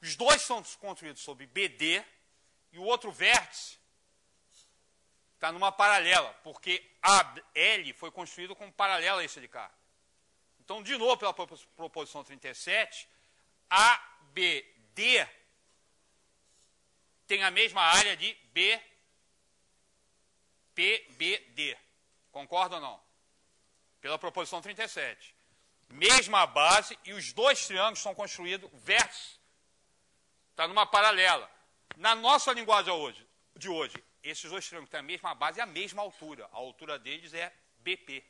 Os dois são construídos sobre BD e o outro vértice está numa paralela, porque AL foi construído como paralela a esse de cá. Então, de novo, pela proposição 37, ABD tem a mesma área de PBD. Concorda ou não? Pela proposição 37. Mesma base e os dois triângulos são construídos, o vértice está numa paralela. Na nossa linguagem de hoje, esses dois triângulos têm a mesma base e a mesma altura. A altura deles é BP.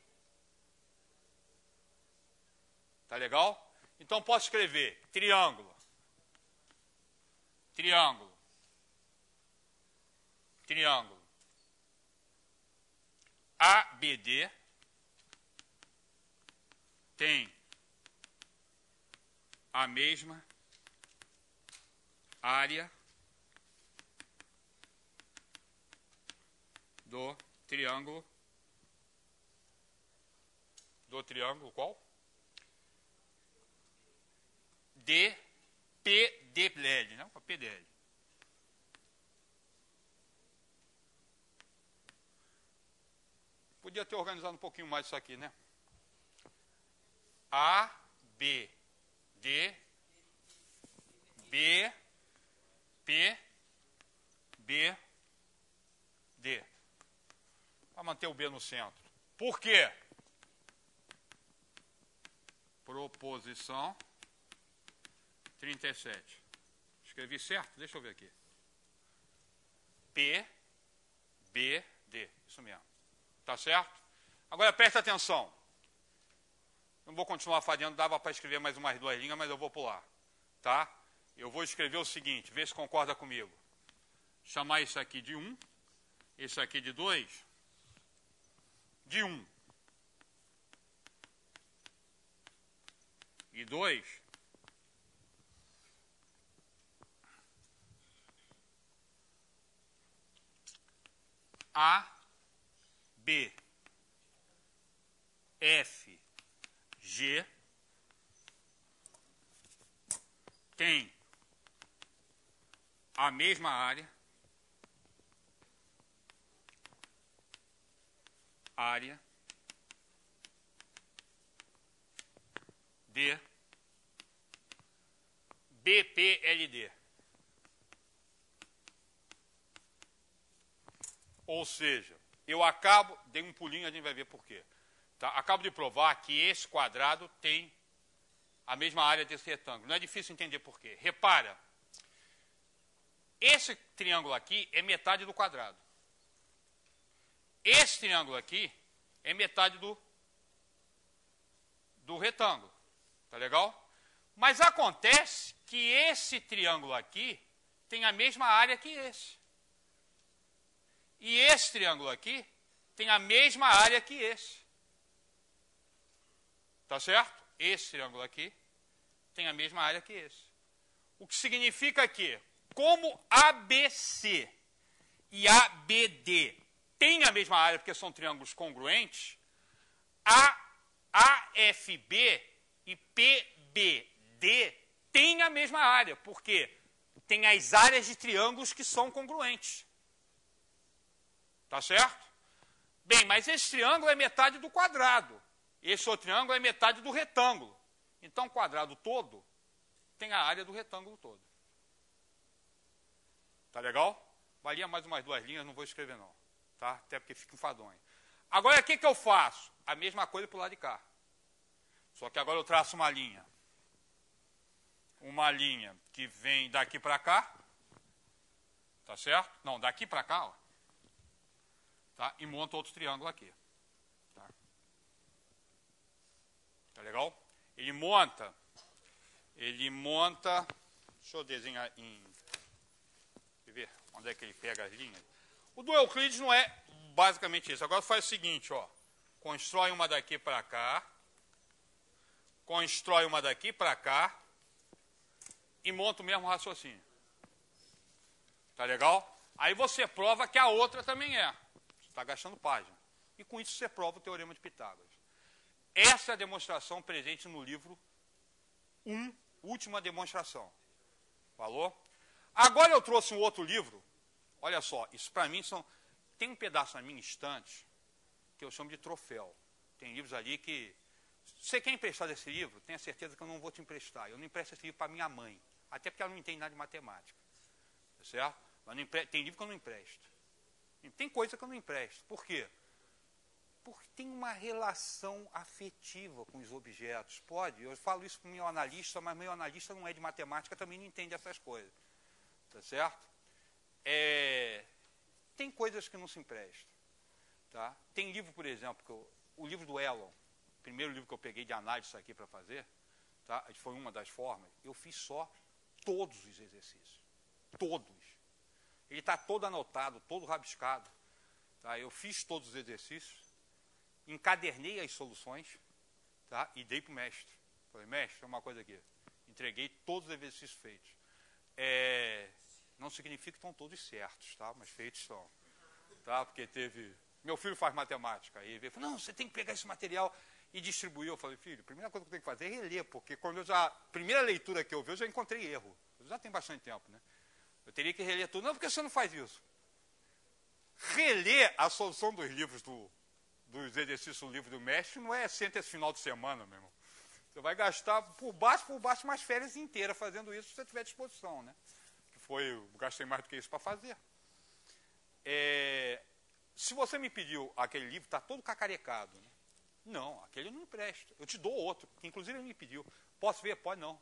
Tá legal? Então, posso escrever triângulo, triângulo, triângulo ABD tem a mesma área do triângulo qual? PDL, não? PDL. Podia ter organizado um pouquinho mais isso aqui, né? A, B, D, B, P, B, D. Para manter o B no centro. Por quê? Proposição 37. Escrevi certo? Deixa eu ver aqui. P, B, D. Isso mesmo. Tá certo? Agora presta atenção. Não vou continuar fazendo, dava para escrever mais umas duas linhas, mas eu vou pular. Tá? Eu vou escrever o seguinte, vê se concorda comigo. Chamar isso aqui de 1, esse aqui de 2, de 1 e 2, A, B, AFG tem a mesma área de BPLD. Ou seja, eu dei um pulinho, a gente vai ver por quê. Tá? Acabo de provar que esse quadrado tem a mesma área desse retângulo. Não é difícil entender por quê. Repara, esse triângulo aqui é metade do quadrado. Esse triângulo aqui é metade do retângulo. Tá legal? Mas acontece que esse triângulo aqui tem a mesma área que esse. E esse triângulo aqui tem a mesma área que esse. Tá certo? Esse triângulo aqui tem a mesma área que esse. O que significa que, como ABC e ABD têm a mesma área, porque são triângulos congruentes, a AFB e PBD têm a mesma área, porque tem as áreas de triângulos que são congruentes. Tá certo? Bem, mas esse triângulo é metade do quadrado. Esse outro triângulo é metade do retângulo. Então, o quadrado todo tem a área do retângulo todo. Tá legal? Valia mais umas duas linhas, não vou escrever não. Tá? Até porque fica enfadonho. Agora, o que eu faço? A mesma coisa para o lado de cá. Só que agora eu traço uma linha. Uma linha que vem daqui para cá. Tá certo? Não, daqui para cá, ó. Tá? E monto outro triângulo aqui. Tá legal? Ele monta, deixa eu desenhar quer ver onde é que ele pega as linhas? O do Euclides não é basicamente isso. Agora faz o seguinte, ó, constrói uma daqui para cá, constrói uma daqui para cá e monta o mesmo raciocínio. Tá legal? Aí você prova que a outra também é. Você está gastando página. E com isso você prova o teorema de Pitágoras. Essa é a demonstração presente no livro 1, Última Demonstração. Falou? Agora eu trouxe um outro livro. Olha só, isso para mim tem um pedaço na minha estante que eu chamo de troféu. Tem livros ali que... Se você quer emprestar esse livro, tenha certeza que eu não vou te emprestar. Eu não empresto esse livro para minha mãe. Até porque ela não entende nada de matemática. Tá certo? Mas tem livro que eu não empresto. Tem coisa que eu não empresto. Por quê? Porque tem uma relação afetiva com os objetos. Pode, eu falo isso para o meu analista, mas meu analista não é de matemática, também não entende essas coisas. Tá certo? Tem coisas que não se emprestam. Tá? Tem livro, por exemplo, o livro do Elon, o primeiro livro que eu peguei de análise disso aqui para fazer, tá? Foi uma das formas, eu fiz só todos os exercícios. Todos. Ele está todo anotado, todo rabiscado. Tá? Eu fiz todos os exercícios, encadernei as soluções, tá? E dei para o mestre. Falei, mestre, uma coisa aqui. Entreguei todos os exercícios feitos. Não significa que estão todos certos, tá? Mas feitos estão. Tá? Porque teve... Meu filho faz matemática. Aí ele falou, não, você tem que pegar esse material e distribuir. Eu falei, filho, a primeira coisa que eu tenho que fazer é reler, porque quando primeira leitura que eu vi, eu já encontrei erro. Eu já tem bastante tempo, né? Eu teria que reler tudo. Não, porque você não faz isso. Reler a solução dos livros dos exercícios do livro do mestre não é senta esse final de semana, meu irmão. Você vai gastar por baixo, umas férias inteiras fazendo isso, se você tiver disposição, né? Eu gastei mais do que isso para fazer. Se você me pediu aquele livro, está todo cacarecado. Né? Não, aquele eu não empresto. Eu te dou outro, que inclusive ele me pediu. Posso ver? Pode não.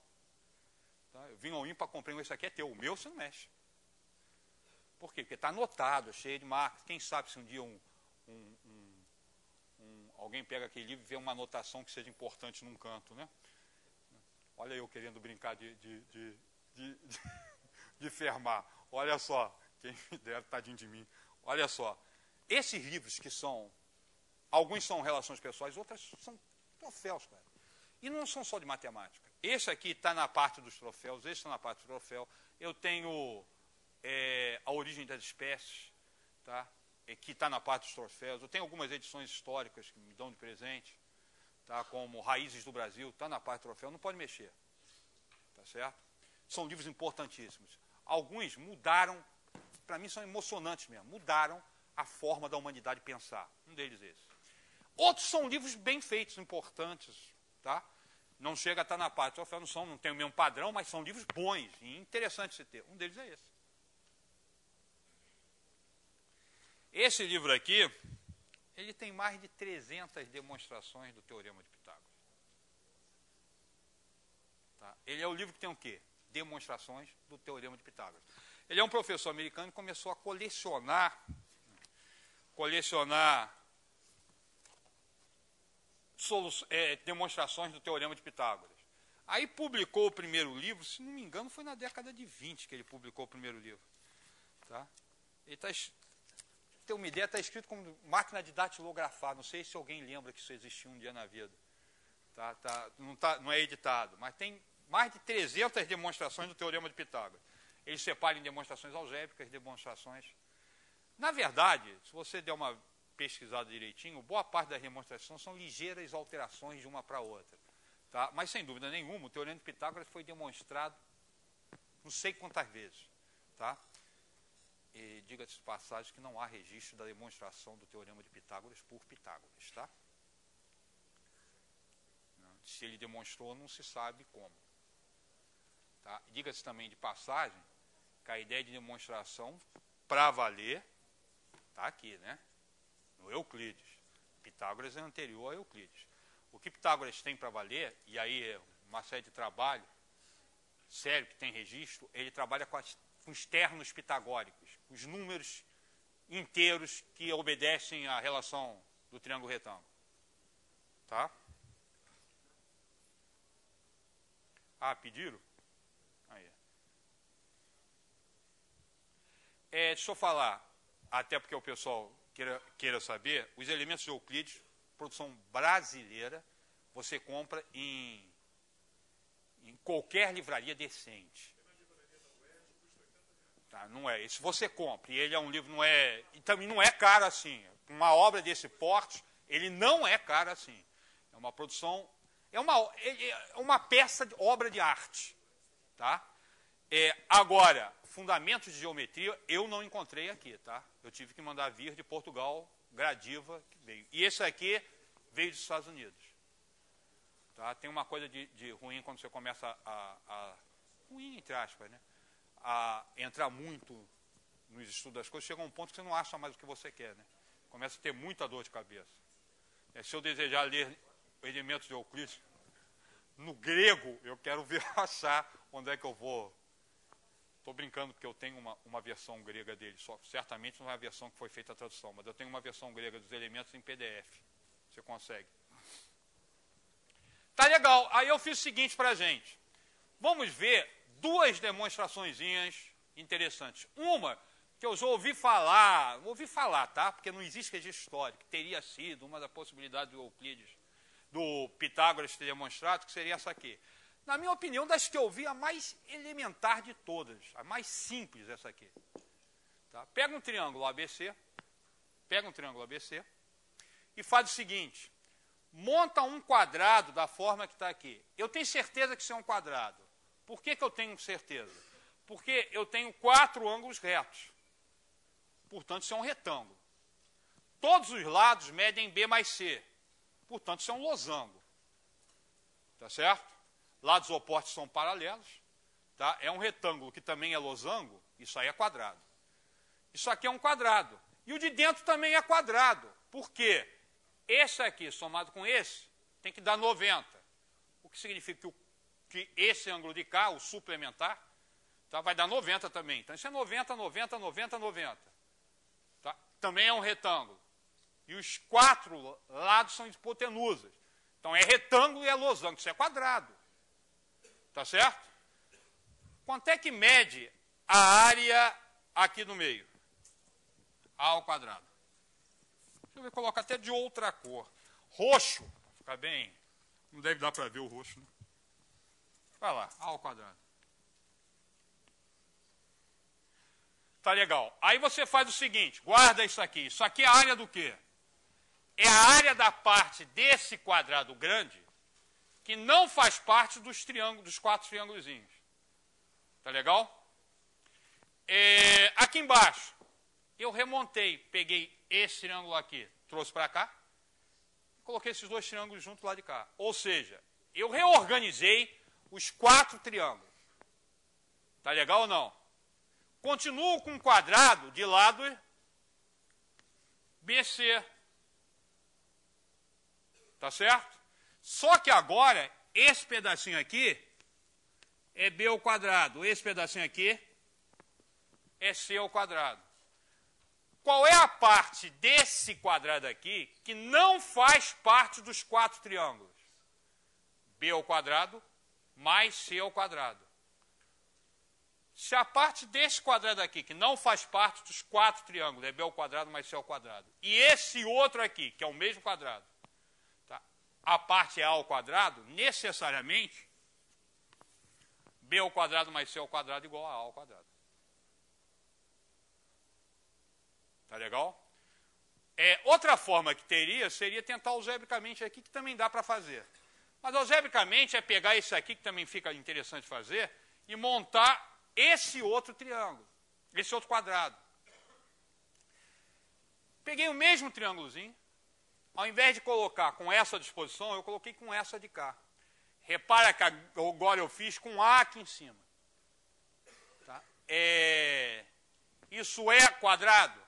Tá? Eu vim ao ímpar, comprei esse aqui, é teu. O meu você não mexe. Por quê? Porque está anotado, cheio de marcas. Quem sabe se um dia alguém pega aquele livro e vê uma anotação que seja importante num canto, né? Olha eu querendo brincar de Fermat. Olha só, quem me dera, tadinho de mim. Olha só, esses livros que são, alguns são relações pessoais, outras são troféus, cara. E não são só de matemática. Esse aqui está na parte dos troféus, esse está na parte do troféu. Eu tenho a origem das espécies, tá? Que está na parte dos troféus. Eu tenho algumas edições históricas que me dão de presente. tá? Como Raízes do Brasil, está na parte do troféu, não pode mexer. Tá certo? São livros importantíssimos. Alguns mudaram, para mim são emocionantes mesmo, mudaram a forma da humanidade pensar. Um deles é esse. Outros são livros bem feitos, importantes, tá? Não chega a estar na parte do troféu, não tem o mesmo padrão, mas são livros bons e interessantes de ter. Um deles é esse. Esse livro aqui, ele tem mais de 300 demonstrações do Teorema de Pitágoras. Tá? Ele é o livro que tem o quê? Demonstrações do Teorema de Pitágoras. Ele é um professor americano que começou a colecionar demonstrações do Teorema de Pitágoras. Aí publicou o primeiro livro, se não me engano, foi na década de 20 que ele publicou o primeiro livro. Tá? Ele está... Ter uma ideia, está escrito como máquina de datilografar. Não sei se alguém lembra que isso existiu um dia na vida. Não é editado, mas tem mais de 300 demonstrações do Teorema de Pitágoras. Ele separa em demonstrações algébricas, demonstrações... Na verdade, se você der uma pesquisada direitinho, boa parte das demonstrações são ligeiras alterações de uma para outra. Tá? Mas, sem dúvida nenhuma, o Teorema de Pitágoras foi demonstrado não sei quantas vezes. Tá? E diga-se de passagem que não há registro da demonstração do Teorema de Pitágoras por Pitágoras. Tá? Se ele demonstrou, não se sabe como. Tá? Diga-se também de passagem que a ideia de demonstração, para valer, está aqui, né? No Euclides. Pitágoras é anterior a Euclides. O que Pitágoras tem para valer, e aí é uma série de trabalho sério que tem registro, ele trabalha com os ternos pitagóricos, os números inteiros que obedecem à relação do triângulo retângulo. Tá? Ah, pediram? Aí. Deixa eu falar, até porque o pessoal queira saber, os elementos de Euclides, produção brasileira, você compra em qualquer livraria decente. Tá, não é. Se você compra, e ele é um livro, não é, e também não é caro assim. Uma obra desse porte, ele não é caro assim. É uma produção, é uma peça de obra de arte. Tá? Agora, fundamentos de geometria eu não encontrei aqui, tá? Eu tive que mandar vir de Portugal, Gradiva, que veio. E esse aqui veio dos Estados Unidos. Tá? Tem uma coisa de ruim quando você começa ruim entre aspas, né? A entrar muito nos estudos das coisas, chega a um ponto que você não acha mais o que você quer, né? Começa a ter muita dor de cabeça. Se eu desejar ler elementos de Euclides no grego, eu quero ver achar onde é que eu vou. Estou brincando porque eu tenho uma versão grega dele, só certamente não é a versão que foi feita a tradução, mas eu tenho uma versão grega dos elementos em PDF. Você consegue. Tá legal. Aí eu fiz o seguinte para a gente. Vamos ver duas demonstraçõezinhas interessantes. Uma que eu já ouvi falar, tá? Porque não existe registro histórico, que teria sido uma das possibilidades do Euclides, do Pitágoras ter demonstrado, que seria essa aqui. Na minha opinião, das que eu vi, a mais elementar de todas, a mais simples essa aqui. Tá? Pega um triângulo ABC, e faz o seguinte, monta um quadrado da forma que está aqui. Eu tenho certeza que isso é um quadrado. Por que eu tenho certeza? Porque eu tenho 4 ângulos retos. Portanto, isso é um retângulo. Todos os lados medem B mais C. Portanto, isso é um losango. Tá certo? Lados opostos são paralelos. Tá? É um retângulo que também é losango. Isso aí é quadrado. Isso aqui é um quadrado. E o de dentro também é quadrado. Por quê? Esse aqui, somado com esse, tem que dar 90. O que significa que esse ângulo de cá, o suplementar, tá, vai dar 90 também. Então, isso é 90, 90, 90, 90. Tá? Também é um retângulo. E os 4 lados são hipotenusas. Então, é retângulo e é losango. Isso é quadrado. Tá certo? Quanto é que mede a área aqui no meio? A ao quadrado. Deixa eu ver, colocar até de outra cor. Roxo, para ficar bem. Não deve dar para ver o roxo, né? Vai lá, A ao quadrado. Tá legal. Aí você faz o seguinte, guarda isso aqui. Isso aqui é a área do quê? é a área da parte desse quadrado grande que não faz parte dos triângulos, dos 4 triângulozinhos. Tá legal? Aqui embaixo, eu remontei, peguei esse triângulo aqui, trouxe para cá, coloquei esses 2 triângulos junto lá de cá. Ou seja, eu reorganizei os 4 triângulos. Tá legal ou não? Continuo com um quadrado de lado BC. Tá certo? Só que agora, esse pedacinho aqui é B ao quadrado. Esse pedacinho aqui é C ao quadrado. Qual é a parte desse quadrado aqui que não faz parte dos 4 triângulos? B ao quadrado mais C ao quadrado. Se a parte desse quadrado aqui, que não faz parte dos 4 triângulos, é B ao quadrado mais C ao quadrado, e esse outro aqui, que é o mesmo quadrado, tá? A parte é A ao quadrado, necessariamente, B ao quadrado mais C ao quadrado igual a A ao quadrado. Tá legal? Outra forma que teria seria tentar algebricamente aqui, que também dá para fazer. Mas algebricamente é pegar esse aqui, que também fica interessante fazer, e montar esse outro triângulo, esse outro quadrado. Peguei o mesmo triângulozinho, ao invés de colocar com essa disposição, eu coloquei com essa de cá. Repara que agora eu fiz com A aqui em cima. Tá? Isso é quadrado?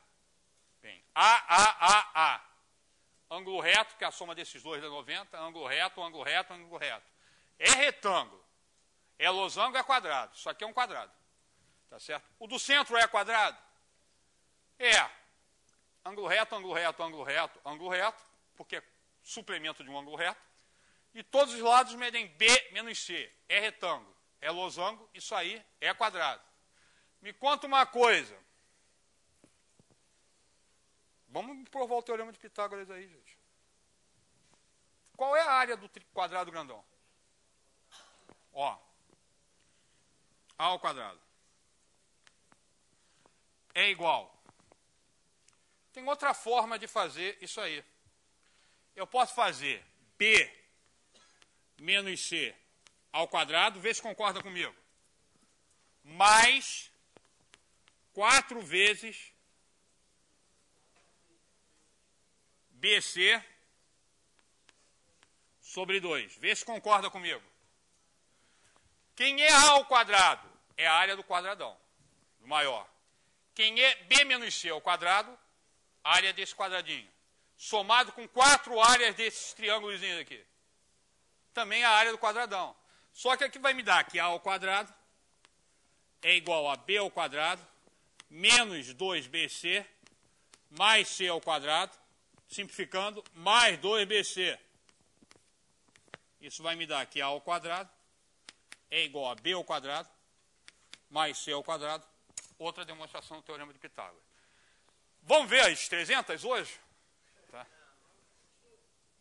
Bem, A. Ângulo reto, que é a soma desses dois dá 90, ângulo reto, ângulo reto, ângulo reto. É retângulo. É losango, é quadrado. Isso aqui é um quadrado. Tá certo? O do centro é quadrado? É. Ângulo reto, ângulo reto, ângulo reto, ângulo reto, porque é suplemento de um ângulo reto. E todos os lados medem B menos C. É retângulo. É losango, isso aí é quadrado. Me conta uma coisa. Vamos provar o teorema de Pitágoras aí, gente. Qual é a área do quadrado grandão? Ó. A ao quadrado. É igual. Tem outra forma de fazer isso aí. Eu posso fazer B menos C ao quadrado, vê se concorda comigo. Mais 4 vezes BC sobre 2. Vê se concorda comigo. Quem é A ao quadrado? É a área do quadradão, do maior. Quem é B menos C ao quadrado? A área desse quadradinho. Somado com 4 áreas desses triângulos aqui. Também a área do quadradão. Só que aqui vai me dar que A ao quadrado é igual a B ao quadrado menos 2BC mais C ao quadrado, simplificando, mais 2BC. Isso vai me dar que A ao quadrado é igual a B ao quadrado mais C ao quadrado. Outra demonstração do teorema de Pitágoras. Vamos ver as 300 hoje? Tá?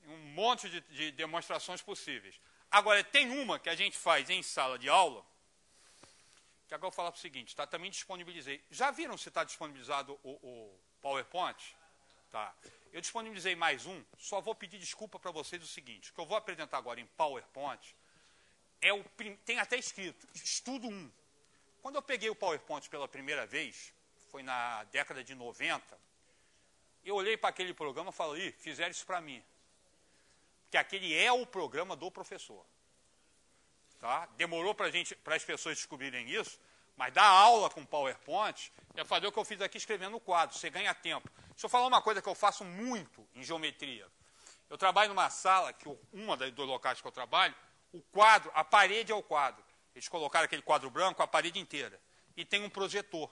Um monte de demonstrações possíveis. Agora, tem uma que a gente faz em sala de aula, que agora eu vou falar o seguinte, tá? Também disponibilizei. Já viram se está disponibilizado o PowerPoint? Tá. Eu disponibilizei mais um, só vou pedir desculpa para vocês o seguinte, o que eu vou apresentar agora em PowerPoint, tem até escrito, estudo 1. Quando eu peguei o PowerPoint pela primeira vez, foi na década de 90, eu olhei para aquele programa e falei, fizeram isso para mim. Porque aquele é o programa do professor. Tá? Demorou para as pessoas descobrirem isso, mas dar aula com PowerPoint é fazer o que eu fiz aqui escrevendo no quadro, você ganha tempo. Deixa eu falar uma coisa que eu faço muito em geometria. Eu trabalho numa sala, uma dos locais que eu trabalho, o quadro, a parede é o quadro. Eles colocaram aquele quadro branco, a parede inteira. E tem um projetor.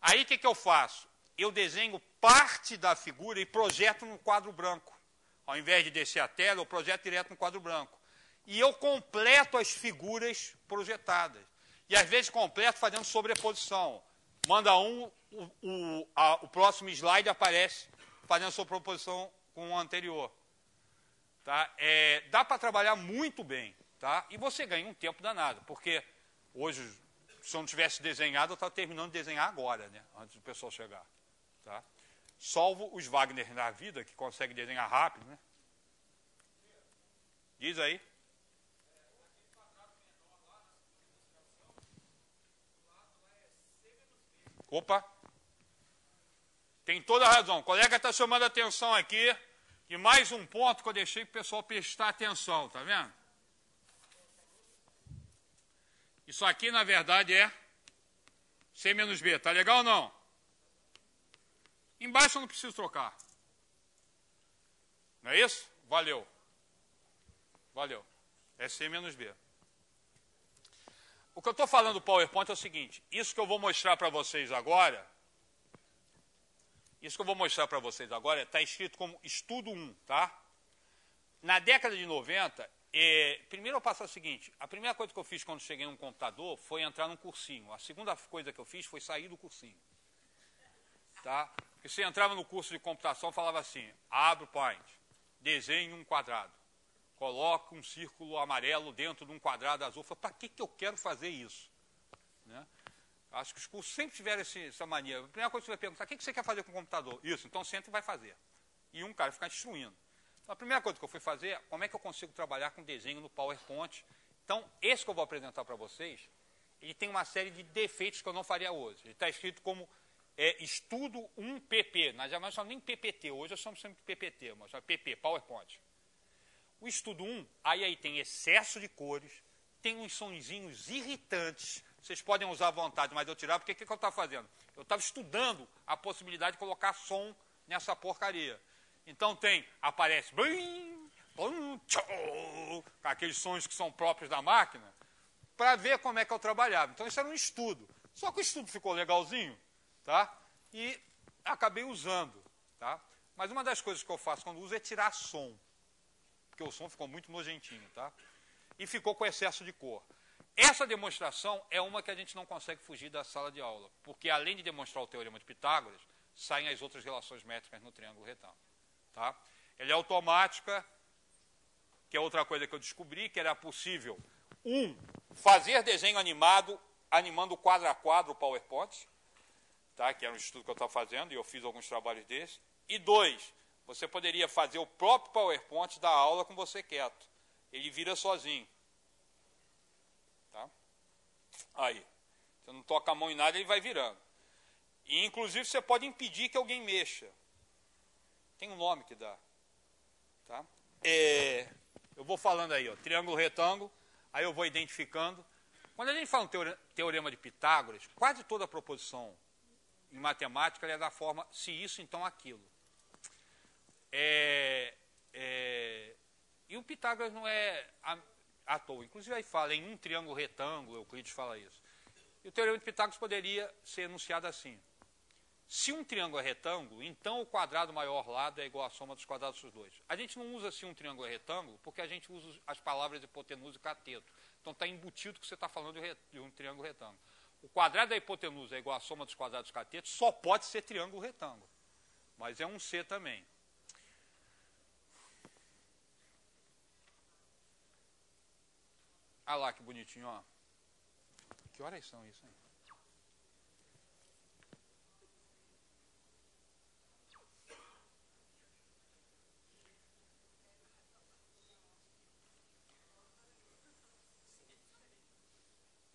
Aí o que eu faço? Eu desenho parte da figura e projeto no quadro branco. Ao invés de descer a tela, eu projeto direto no quadro branco. E eu completo as figuras projetadas. E às vezes completo fazendo sobreposição. Manda o próximo slide aparece fazendo sobreposição com o anterior. Tá? Dá para trabalhar muito bem. Tá? E você ganha um tempo danado, porque hoje, se eu não tivesse desenhado, eu estava terminando de desenhar agora, né? Antes do pessoal chegar. Tá? Salvo os Wagner na vida, que consegue desenhar rápido, né? Diz aí. Opa! Tem toda a razão. O colega está chamando a atenção aqui. E mais um ponto que eu deixei para o pessoal prestar atenção, tá vendo? Isso aqui, na verdade, é C menos B. Tá legal ou não? Embaixo eu não preciso trocar. Não é isso? Valeu. Valeu. É C menos B. O que eu estou falando do PowerPoint é o seguinte. Isso que eu vou mostrar para vocês agora... Isso que eu vou mostrar para vocês agora está escrito como estudo 1, tá? Na década de 90, primeiro eu passo o seguinte, a primeira coisa que eu fiz quando cheguei num computador foi entrar num cursinho. A segunda coisa que eu fiz foi sair do cursinho. Tá? Porque você entrava no curso de computação, falava assim, abre o Paint, desenhe um quadrado, coloque um círculo amarelo dentro de um quadrado azul. Eu falei, para que eu quero fazer isso? Né? Acho que os cursos sempre tiveram essa mania. A primeira coisa que você vai perguntar, o que você quer fazer com o computador? Isso, então senta e vai fazer. E um cara ficar instruindo. Então, a primeira coisa que eu fui fazer é como é que eu consigo trabalhar com desenho no PowerPoint. Então, esse que eu vou apresentar para vocês, ele tem uma série de defeitos que eu não faria hoje. Ele está escrito como estudo 1 PP. Nós jamais chamamos nem PPT, hoje eu chamo sempre PPT, mas é PP, PowerPoint. O estudo 1, aí tem excesso de cores, tem uns sonzinhos irritantes. Vocês podem usar à vontade, mas eu tirar, porque o que eu estava fazendo? Eu estava estudando a possibilidade de colocar som nessa porcaria. Então aparece aqueles sons que são próprios da máquina, para ver como é que eu trabalhava. Então isso era um estudo. Só que o estudo ficou legalzinho, tá? E acabei usando, tá? Mas uma das coisas que eu faço quando uso é tirar som, porque o som ficou muito nojentinho, tá? E ficou com excesso de cor. Essa demonstração é uma que a gente não consegue fugir da sala de aula, porque além de demonstrar o teorema de Pitágoras, saem as outras relações métricas no triângulo retângulo. Tá? Ela é automática, que é outra coisa que eu descobri, que era possível, fazer desenho animado, animando quadro a quadro o PowerPoint, tá? Que era um estudo que eu estava fazendo, e eu fiz alguns trabalhos desses. E 2, você poderia fazer o próprio PowerPoint da aula com você quieto. Ele vira sozinho. Tá? Aí, você não toca a mão em nada, ele vai virando. E, inclusive, você pode impedir que alguém mexa. Tem um nome que dá. Tá? Eu vou falando aí, ó, triângulo, retângulo, aí eu vou identificando. Quando a gente fala no teorema de Pitágoras, quase toda a proposição em matemática é da forma se isso, então aquilo. E o Pitágoras não é à toa. Inclusive aí fala em um triângulo retângulo, Euclides fala isso. E o teorema de Pitágoras poderia ser enunciado assim. Se um triângulo é retângulo, então o quadrado maior lado é igual à soma dos quadrados dos dois. A gente não usa assim um triângulo é retângulo, porque a gente usa as palavras hipotenusa e cateto. Então está embutido que você está falando de um triângulo retângulo. O quadrado da hipotenusa é igual à soma dos quadrados catetos, só pode ser triângulo retângulo. Mas é um C também. Olha lá que bonitinho, ó. Que horas são isso, hein?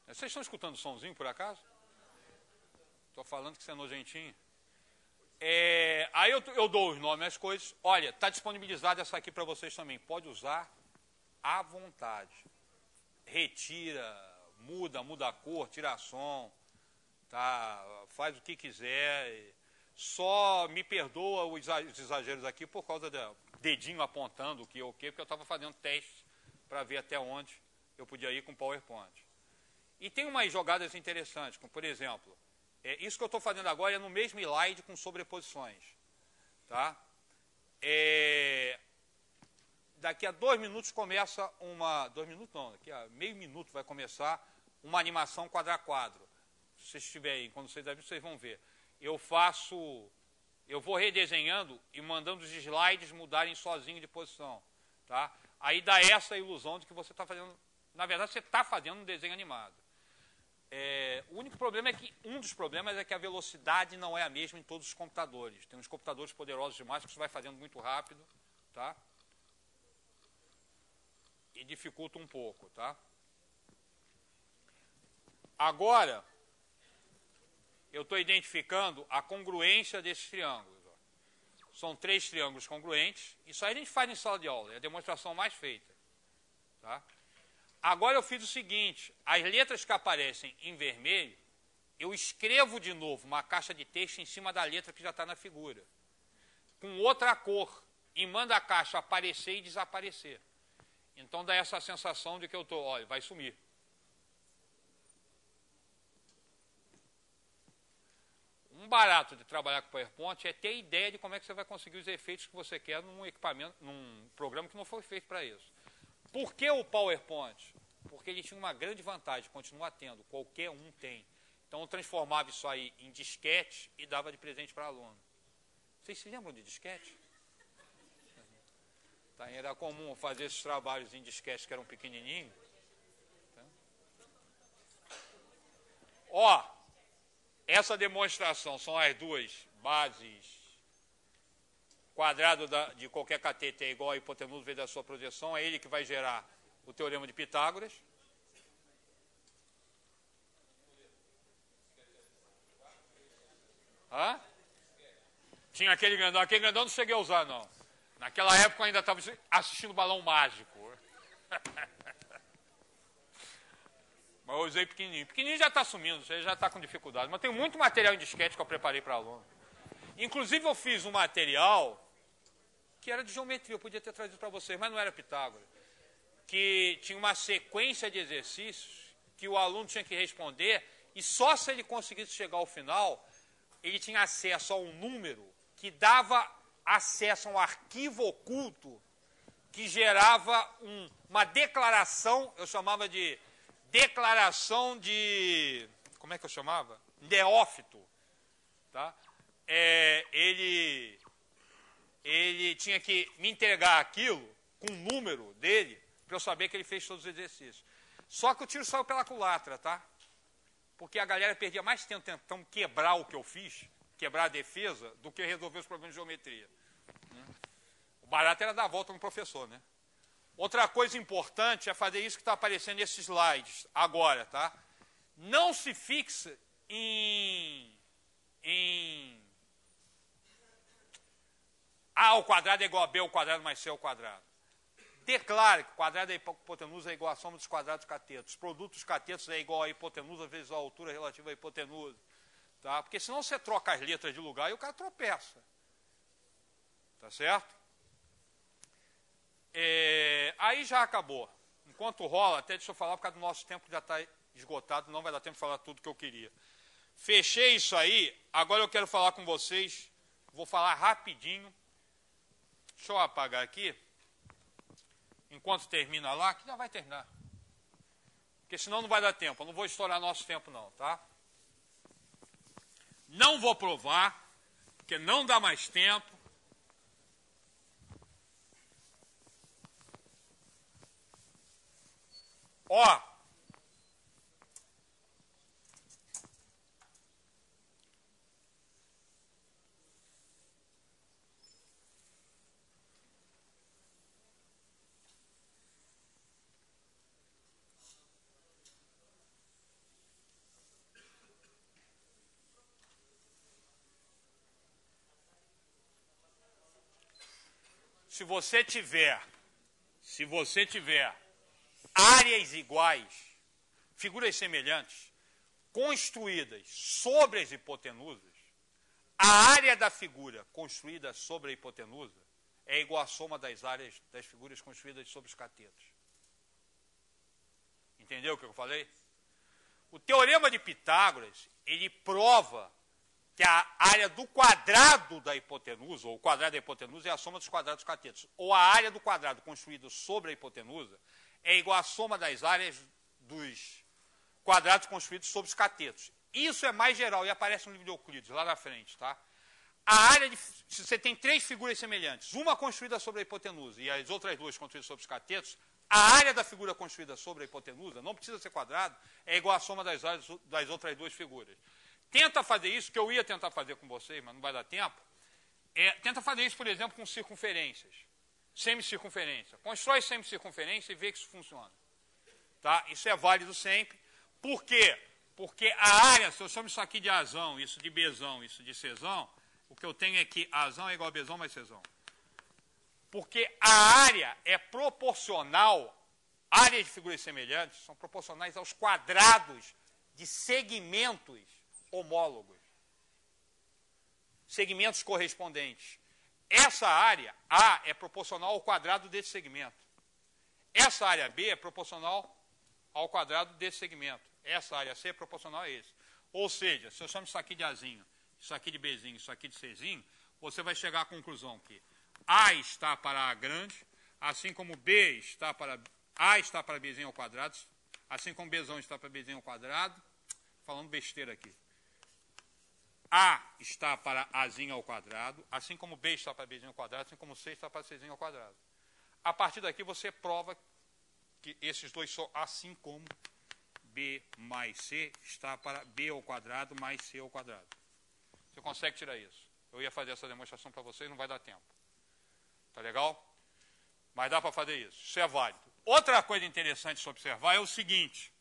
Vocês estão escutando o somzinho, por acaso? Estou falando que você é nojentinho. Aí eu dou os nomes às coisas. Olha, está disponibilizada essa aqui para vocês também. Pode usar à vontade. Retira, muda a cor, tira som, tá? Faz o que quiser. Só me perdoa os exageros aqui por causa do dedinho apontando o que ou o que, porque eu estava fazendo testes para ver até onde eu podia ir com o PowerPoint. E tem umas jogadas interessantes, como por exemplo, isso que eu estou fazendo agora é no mesmo slide com sobreposições. Tá? Daqui a 2 minutos começa uma... 2 minutos não, daqui a meio minuto vai começar uma animação quadro a quadro. Se vocês estiverem aí, quando vocês verem, vocês vão ver. Eu vou redesenhando e mandando os slides mudarem sozinho de posição. Tá? Aí dá essa ilusão de que você está fazendo... Na verdade, você está fazendo um desenho animado. O único problema é que, um dos problemas é que a velocidade não é a mesma em todos os computadores. Tem uns computadores poderosos demais que você vai fazendo muito rápido, tá? E dificulta um pouco, tá? Agora, eu estou identificando a congruência desses triângulos. Ó. São 3 triângulos congruentes. Isso aí a gente faz em sala de aula, é a demonstração mais feita. Tá? Agora eu fiz o seguinte, as letras que aparecem em vermelho, eu escrevo de novo uma caixa de texto em cima da letra que já está na figura, com outra cor, e manda a caixa aparecer e desaparecer. Então dá essa sensação de que eu estou, olha, vai sumir. Um barato de trabalhar com PowerPoint é ter ideia de como é que você vai conseguir os efeitos que você quer num equipamento, num programa que não foi feito para isso. Por que o PowerPoint? Porque ele tinha uma grande vantagem, continua tendo, qualquer um tem. Então eu transformava isso aí em disquete e dava de presente para aluno. Vocês se lembram de disquete? Tá, era comum fazer esses trabalhos em disquete que eram pequenininhos. Tá? Ó, essa demonstração são as duas bases. Quadrado de qualquer cateto é igual a hipotenusa vezes a sua projeção. É ele que vai gerar o teorema de Pitágoras. Hã? Tinha aquele grandão não cheguei a usar, não. Naquela época eu ainda estava assistindo Balão Mágico. Mas eu usei pequenininho. Pequenininho já está sumindo, já está com dificuldade. Mas tem muito material em disquete que eu preparei para aluno. Inclusive eu fiz um material que era de geometria, eu podia ter trazido para vocês, mas não era Pitágoras. Que tinha uma sequência de exercícios que o aluno tinha que responder e só se ele conseguisse chegar ao final, ele tinha acesso a um número que dava acesso a um arquivo oculto que gerava uma declaração, eu chamava de declaração de, como é que eu chamava? Neófito. Tá? Ele tinha que me entregar aquilo com o número dele para eu saber que ele fez todos os exercícios. Só que o tiro saiu pela culatra, tá? Porque a galera perdia mais tempo tentando quebrar o que eu fiz, quebrar a defesa, do que resolver os problemas de geometria. O barato era dar a volta no professor, né? Outra coisa importante é fazer isso que está aparecendo nesses slides agora, tá? Não se fixe A ao quadrado é igual a B ao quadrado mais C ao quadrado. Declare que o quadrado da hipotenusa é igual à soma dos quadrados catetos. Produto dos catetos é igual à hipotenusa vezes a altura relativa à hipotenusa. Tá? Porque senão você troca as letras de lugar e o cara tropeça. Tá certo? Aí já acabou. Enquanto rola, até deixa eu falar, por causa do nosso tempo já está esgotado, não vai dar tempo de falar tudo que eu queria. Fechei isso aí, agora eu quero falar com vocês, vou falar rapidinho. Deixa eu apagar aqui. Enquanto termina lá, que já vai terminar. Porque senão não vai dar tempo. Eu não vou estourar nosso tempo não, tá? Não vou provar, porque não dá mais tempo. Ó. Se você tiver áreas iguais, figuras semelhantes, construídas sobre as hipotenusas, a área da figura construída sobre a hipotenusa é igual à soma das áreas das figuras construídas sobre os catetos. Entendeu o que eu falei? O teorema de Pitágoras, ele prova que a área do quadrado da hipotenusa, ou o quadrado da hipotenusa, é a soma dos quadrados catetos. Ou a área do quadrado construído sobre a hipotenusa é igual à soma das áreas dos quadrados construídos sobre os catetos. Isso é mais geral e aparece no livro de Euclides, lá na frente. Tá? A área se você tem 3 figuras semelhantes, uma construída sobre a hipotenusa e as outras 2 construídas sobre os catetos, a área da figura construída sobre a hipotenusa, não precisa ser quadrado, é igual à soma das áreas das outras duas figuras. Tenta fazer isso, que eu ia tentar fazer com vocês, mas não vai dar tempo. Tenta fazer isso, por exemplo, com circunferências. Semicircunferência. Constrói semicircunferência e vê que isso funciona. Tá? Isso é válido sempre. Por quê? Porque a área, se eu chamo isso aqui de Azão, isso de Bzão, isso de Czão, o que eu tenho é que Azão é igual a Bzão mais Czão. Porque a área é proporcional, áreas de figuras semelhantes são proporcionais aos quadrados de segmentos homólogos. Segmentos correspondentes. Essa área A é proporcional ao quadrado desse segmento. Essa área B é proporcional ao quadrado desse segmento. Essa área C é proporcional a esse. Ou seja, se eu chamo isso aqui de Azinho, isso aqui de Bzinho, isso aqui de Czinho, você vai chegar à conclusão que A está para A grande, assim como B está para A está para Bzinho ao quadrado, assim como Bzão está para Bzinho ao quadrado, falando besteira aqui. A está para Azinho ao quadrado, assim como B está para Bzinho ao quadrado, assim como C está para Czinho ao quadrado. A partir daqui você prova que esses dois são assim como B mais C está para B ao quadrado mais C ao quadrado. Você consegue tirar isso? Eu ia fazer essa demonstração para vocês, não vai dar tempo. Tá legal? Mas dá para fazer isso. Isso é válido. Outra coisa interessante de se observar é o seguinte.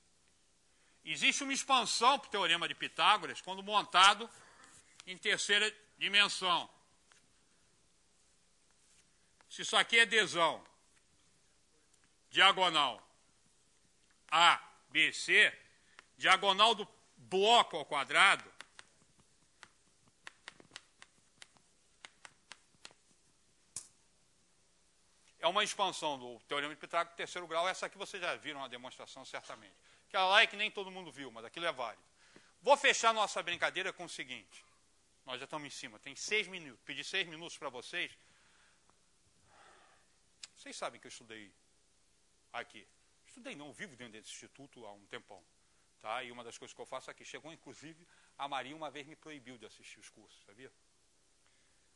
Existe uma expansão para o teorema de Pitágoras quando montado em terceira dimensão. Se isso aqui é Dzão, diagonal A, B, C, diagonal do bloco ao quadrado, é uma expansão do teorema de Pitágoras, terceiro grau. Essa aqui vocês já viram na demonstração, certamente. Aquela lá é que nem todo mundo viu, mas aquilo é válido. Vou fechar nossa brincadeira com o seguinte. Nós já estamos em cima, tem 6 minutos. Pedi 6 minutos para vocês. Vocês sabem que eu estudei aqui. Estudei não, vivo dentro desse instituto há um tempão. Tá? E uma das coisas que eu faço aqui, chegou inclusive, a Maria uma vez me proibiu de assistir os cursos, sabia?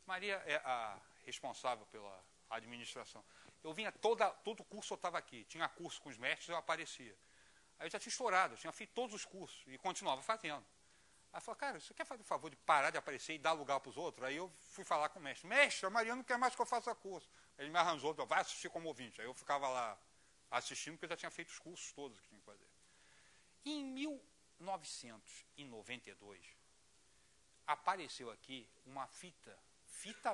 Maria é a responsável pela administração. Eu vinha, todo curso eu estava aqui. Tinha curso com os mestres, eu aparecia. Aí eu já tinha estourado, eu tinha feito todos os cursos e continuava fazendo. Aí falou, cara, você quer fazer o favor de parar de aparecer e dar lugar para os outros? Aí eu fui falar com o mestre. Mestre, a Maria não quer mais que eu faça curso. Ele me arranjou, vai assistir como ouvinte. Aí eu ficava lá assistindo, porque eu já tinha feito os cursos todos que tinha que fazer. Em 1992, apareceu aqui uma fita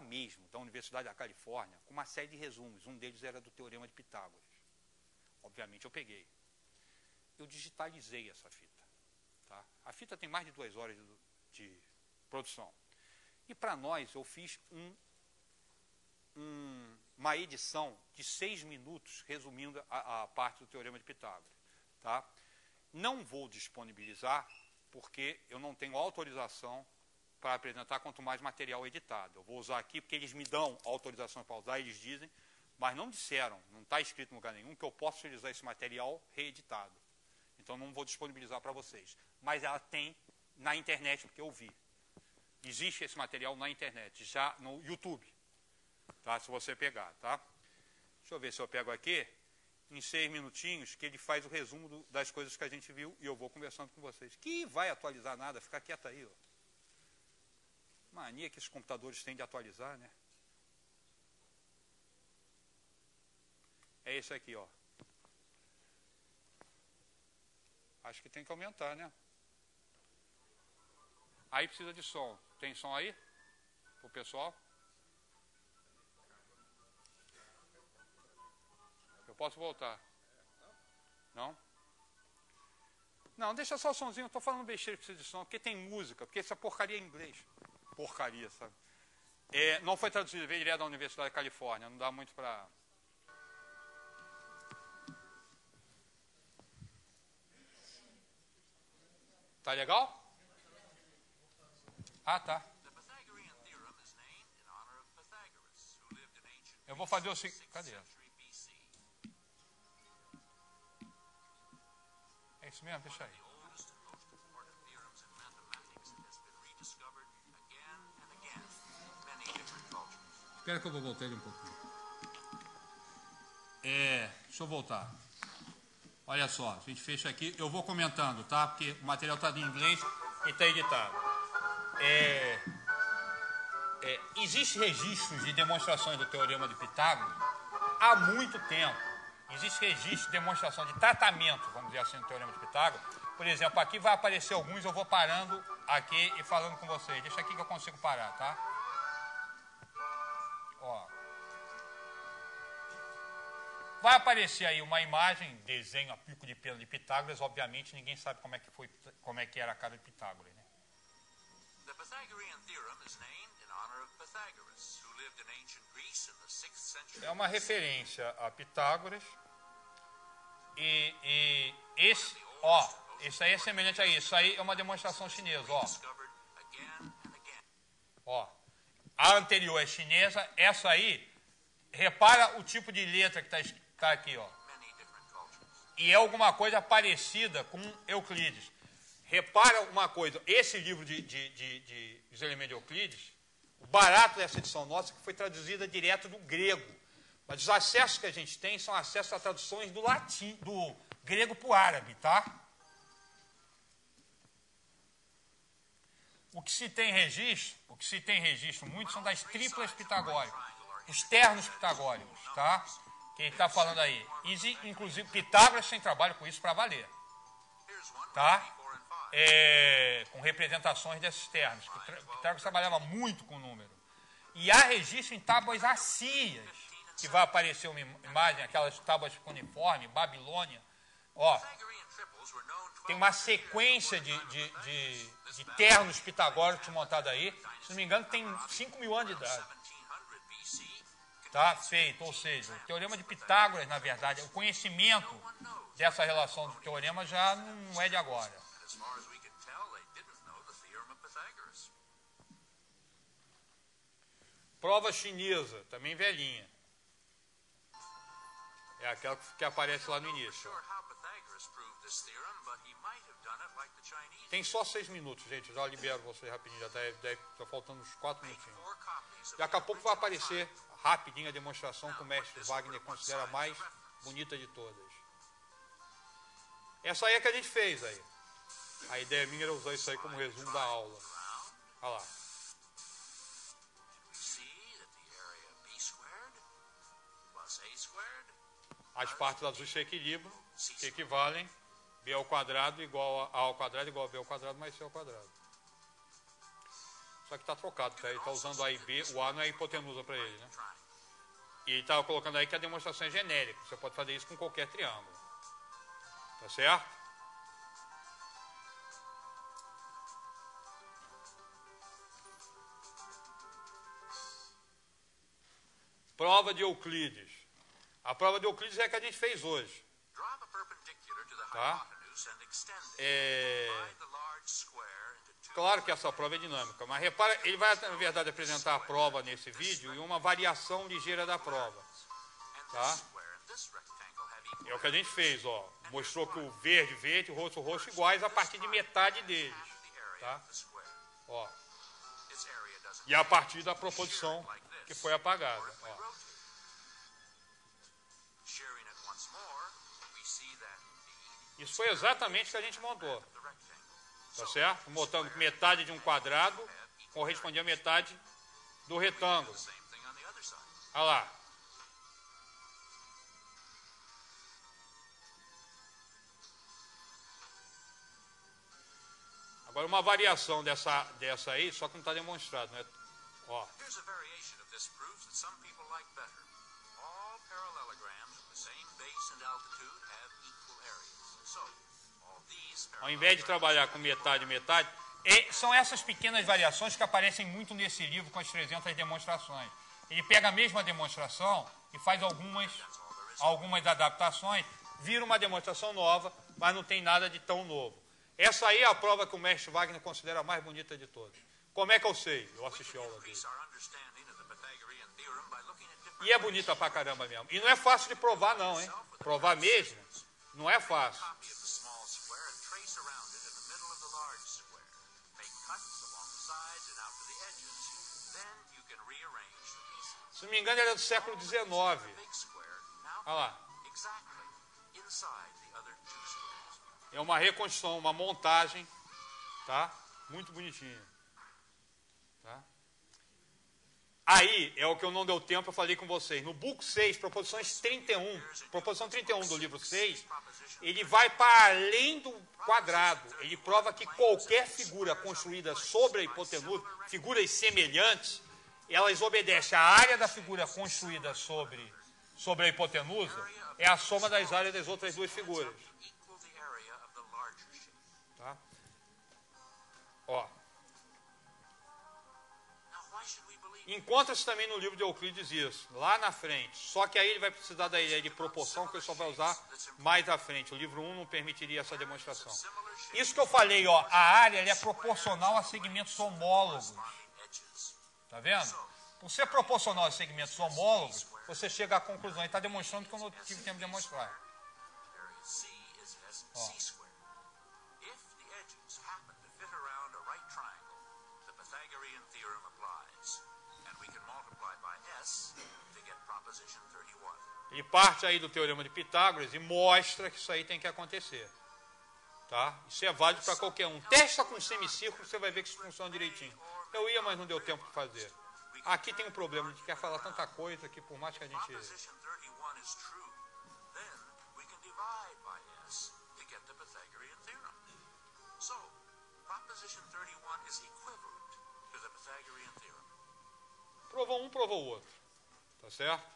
mesmo, da Universidade da Califórnia, com uma série de resumos. Um deles era do Teorema de Pitágoras. Obviamente eu peguei. Eu digitalizei essa fita. Tá? A fita tem mais de 2 horas de produção. E para nós eu fiz uma edição de 6 minutos, resumindo a parte do Teorema de Pitágoras. Tá? Não vou disponibilizar, porque eu não tenho autorização para apresentar, quanto mais material editado. Eu vou usar aqui, porque eles me dão autorização para usar, eles dizem, mas não disseram, não está escrito em lugar nenhum, que eu posso utilizar esse material reeditado. Então não vou disponibilizar para vocês. Mas ela tem na internet, porque eu vi. Existe esse material na internet, já no YouTube. Tá? Se você pegar, tá? Deixa eu ver se eu pego aqui, em 6 minutinhos, que ele faz o resumo das coisas que a gente viu e eu vou conversando com vocês. Que vai atualizar nada, fica quieto aí, ó. Mania que esses computadores têm de atualizar, né? É esse aqui, ó. Acho que tem que aumentar, né? Aí precisa de som. Tem som aí? Pro pessoal? Eu posso voltar? Não? Não, deixa só o somzinho. Eu tô falando besteira que precisa de som. Porque tem música. Porque essa porcaria é em inglês. Porcaria, sabe? Não foi traduzido. Ele é da Universidade da Califórnia. Não dá muito para... Tá legal? Ah, tá. Eu vou fazer o seguinte... Cadê? É isso mesmo? Deixa aí. Espera que eu vou voltar ele um pouquinho. Deixa eu voltar. Olha só, a gente fecha aqui. Eu vou comentando, tá? Porque o material está em inglês e está editado. Existem registros de demonstrações do Teorema de Pitágoras há muito tempo. Existe registro de demonstração de tratamento, vamos dizer assim, do Teorema de Pitágoras. Por exemplo, aqui vai aparecer alguns, eu vou parando aqui e falando com vocês. Deixa aqui que eu consigo parar, tá? Ó. Vai aparecer aí uma imagem, desenho a pico de pena de Pitágoras. Obviamente, ninguém sabe como é que era a cara de Pitágoras, né? The Pythagorean theorem is named in honor of Pythagoras, who lived in ancient Greece in the 6th century. É uma referência a Pitágoras. E esse, ó, isso aí é semelhante a isso. Isso aí é uma demonstração chinesa, ó. Ó, a anterior é chinesa, essa aí, repara o tipo de letra que está aqui, ó. E é alguma coisa parecida com Euclides. Repara uma coisa, esse livro dos elementos de Euclides, o barato dessa edição nossa, que foi traduzida direto do grego. Mas os acessos que a gente tem são acessos a traduções do latim, do grego para o árabe, tá? O que se tem registro muito são das triplas pitagóricas, os ternos pitagóricos, tá? Que ele está falando aí. Inclusive, Pitágoras tem trabalho com isso para valer, tá? Com representações desses ternos. Pitágoras trabalhava muito com número. E há registro em tábuas assírias, que vai aparecer uma imagem, aquelas tábuas cuneiformes, Babilônia. Ó, tem uma sequência de ternos pitagóricos montados aí. Se não me engano, tem 5.000 anos de idade. Tá feito, ou seja, o Teorema de Pitágoras, na verdade, o conhecimento dessa relação do teorema já não é de agora. Prova chinesa, também velhinha. É aquela que aparece lá no início. Tem só 6 minutos, gente. Eu já libero vocês rapidinho. Já tá faltando uns 4 minutinhos. Daqui a pouco vai aparecer rapidinho a demonstração que o mestre Wagner considera a mais bonita de todas. Essa aí é que a gente fez aí. A ideia minha era usar isso aí como resumo da aula. Olha lá. As partes azuis se equilibram, que equivalem B ao quadrado igual a ao quadrado igual a B ao quadrado mais C ao quadrado. Só que está trocado, tá? Ele está usando A e B, o A não é hipotenusa para ele, né? E ele estava colocando aí que a demonstração é genérica. Você pode fazer isso com qualquer triângulo. Tá certo? Prova de Euclides. A prova de Euclides é a que a gente fez hoje. Tá? Claro que essa prova é dinâmica, mas repara, ele vai, na verdade, apresentar a prova nesse vídeo e uma variação ligeira da prova. Tá? É o que a gente fez, ó. Mostrou que o verde e o roxo iguais a partir de metade deles. Tá? Ó. E a partir da proposição que foi apagada. Ó. Isso foi exatamente o que a gente montou. Tá certo? Montando metade de um quadrado correspondia a metade do retângulo. Olha lá. Agora uma variação dessa aí, só que não está demonstrado, né? Ó. Ao invés de trabalhar com metade, são essas pequenas variações que aparecem muito nesse livro com as 300 demonstrações. Ele pega a mesma demonstração e faz algumas adaptações, vira uma demonstração nova, mas não tem nada de tão novo. Essa aí é a prova que o mestre Wagner considera a mais bonita de todas. Como é que eu sei? Eu assisti a aula dele. E é bonita pra caramba mesmo. E não é fácil de provar não, hein? Provar mesmo não é fácil. Se não me engano, ele é do século XIX. Olha lá. exactly inside the other two squares. É uma reconstrução, uma montagem, tá? Muito bonitinha. Tá? Aí é o que eu não deu tempo, eu falei com vocês. No book 6, proposições 31, proposição 31 do livro 6, ele vai para além do quadrado. Ele prova que qualquer figura construída sobre a hipotenusa, figuras semelhantes, elas obedecem à área da figura construída sobre a hipotenusa, é a soma das áreas das outras duas figuras. Equal the area of the larger shape. Tá? Ó. Now, why should we believe Encontra-se também no livro de Euclides isso, lá na frente. Só que aí ele vai precisar da ideia de proporção, que ele só vai usar mais à frente. O livro 1 não permitiria essa demonstração. similar shape Isso que eu falei, ó, a área ela é proporcional a segmentos homólogos. edges? Tá vendo? Por ser proporcional a segmentos homólogos, você chega à conclusão. Ele está demonstrando que eu não tive tempo de demonstrar. Area C is C squared. If the edges happen to fit around a right triangle, the Pythagorean theorem applies, and we can multiply by S to get proposition 31. Ele parte aí do teorema de Pitágoras e mostra que isso aí tem que acontecer. Tá? Isso é válido para qualquer um. Testa com semicírculo, você vai ver que isso funciona direitinho. Eu ia, mas não deu tempo de fazer. Aqui tem um problema, a gente quer falar tanta coisa que por mais que a gente... Proposition 31 is true. Then we can divide by S to get the Pythagorean theorem. So, proposition 31 is equivalent to the Pythagorean theorem. Provou um, provou o outro. Tá certo?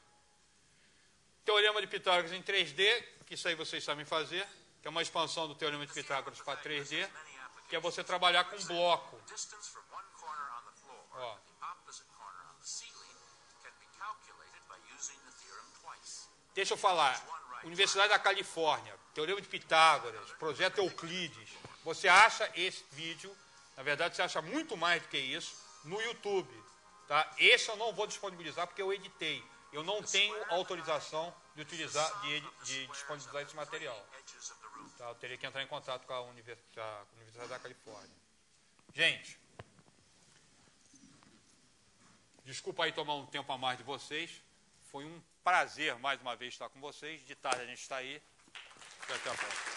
Teorema de Pitágoras em 3D, que isso aí vocês sabem fazer, que é uma expansão do teorema de Pitágoras para 3D, que é você trabalhar com bloco. Distance from one corner on the floor Ó. to the opposite corner on the ceiling can be calculated by using the theorem twice. Deixa eu falar. Universidade da Califórnia, teorema de Pitágoras, projeto Euclides. Você acha esse vídeo, na verdade você acha muito mais do que isso, no YouTube. Tá? Esse eu não vou disponibilizar porque eu editei. Eu não tenho autorização de utilizar, de disponibilizar esse material. Edges of the roof. Tá? Eu teria que entrar em contato com a Universidade da Califórnia. Gente, desculpa aí tomar um tempo a mais de vocês. Foi um prazer mais uma vez estar com vocês. De tarde a gente está aí. E até a próxima.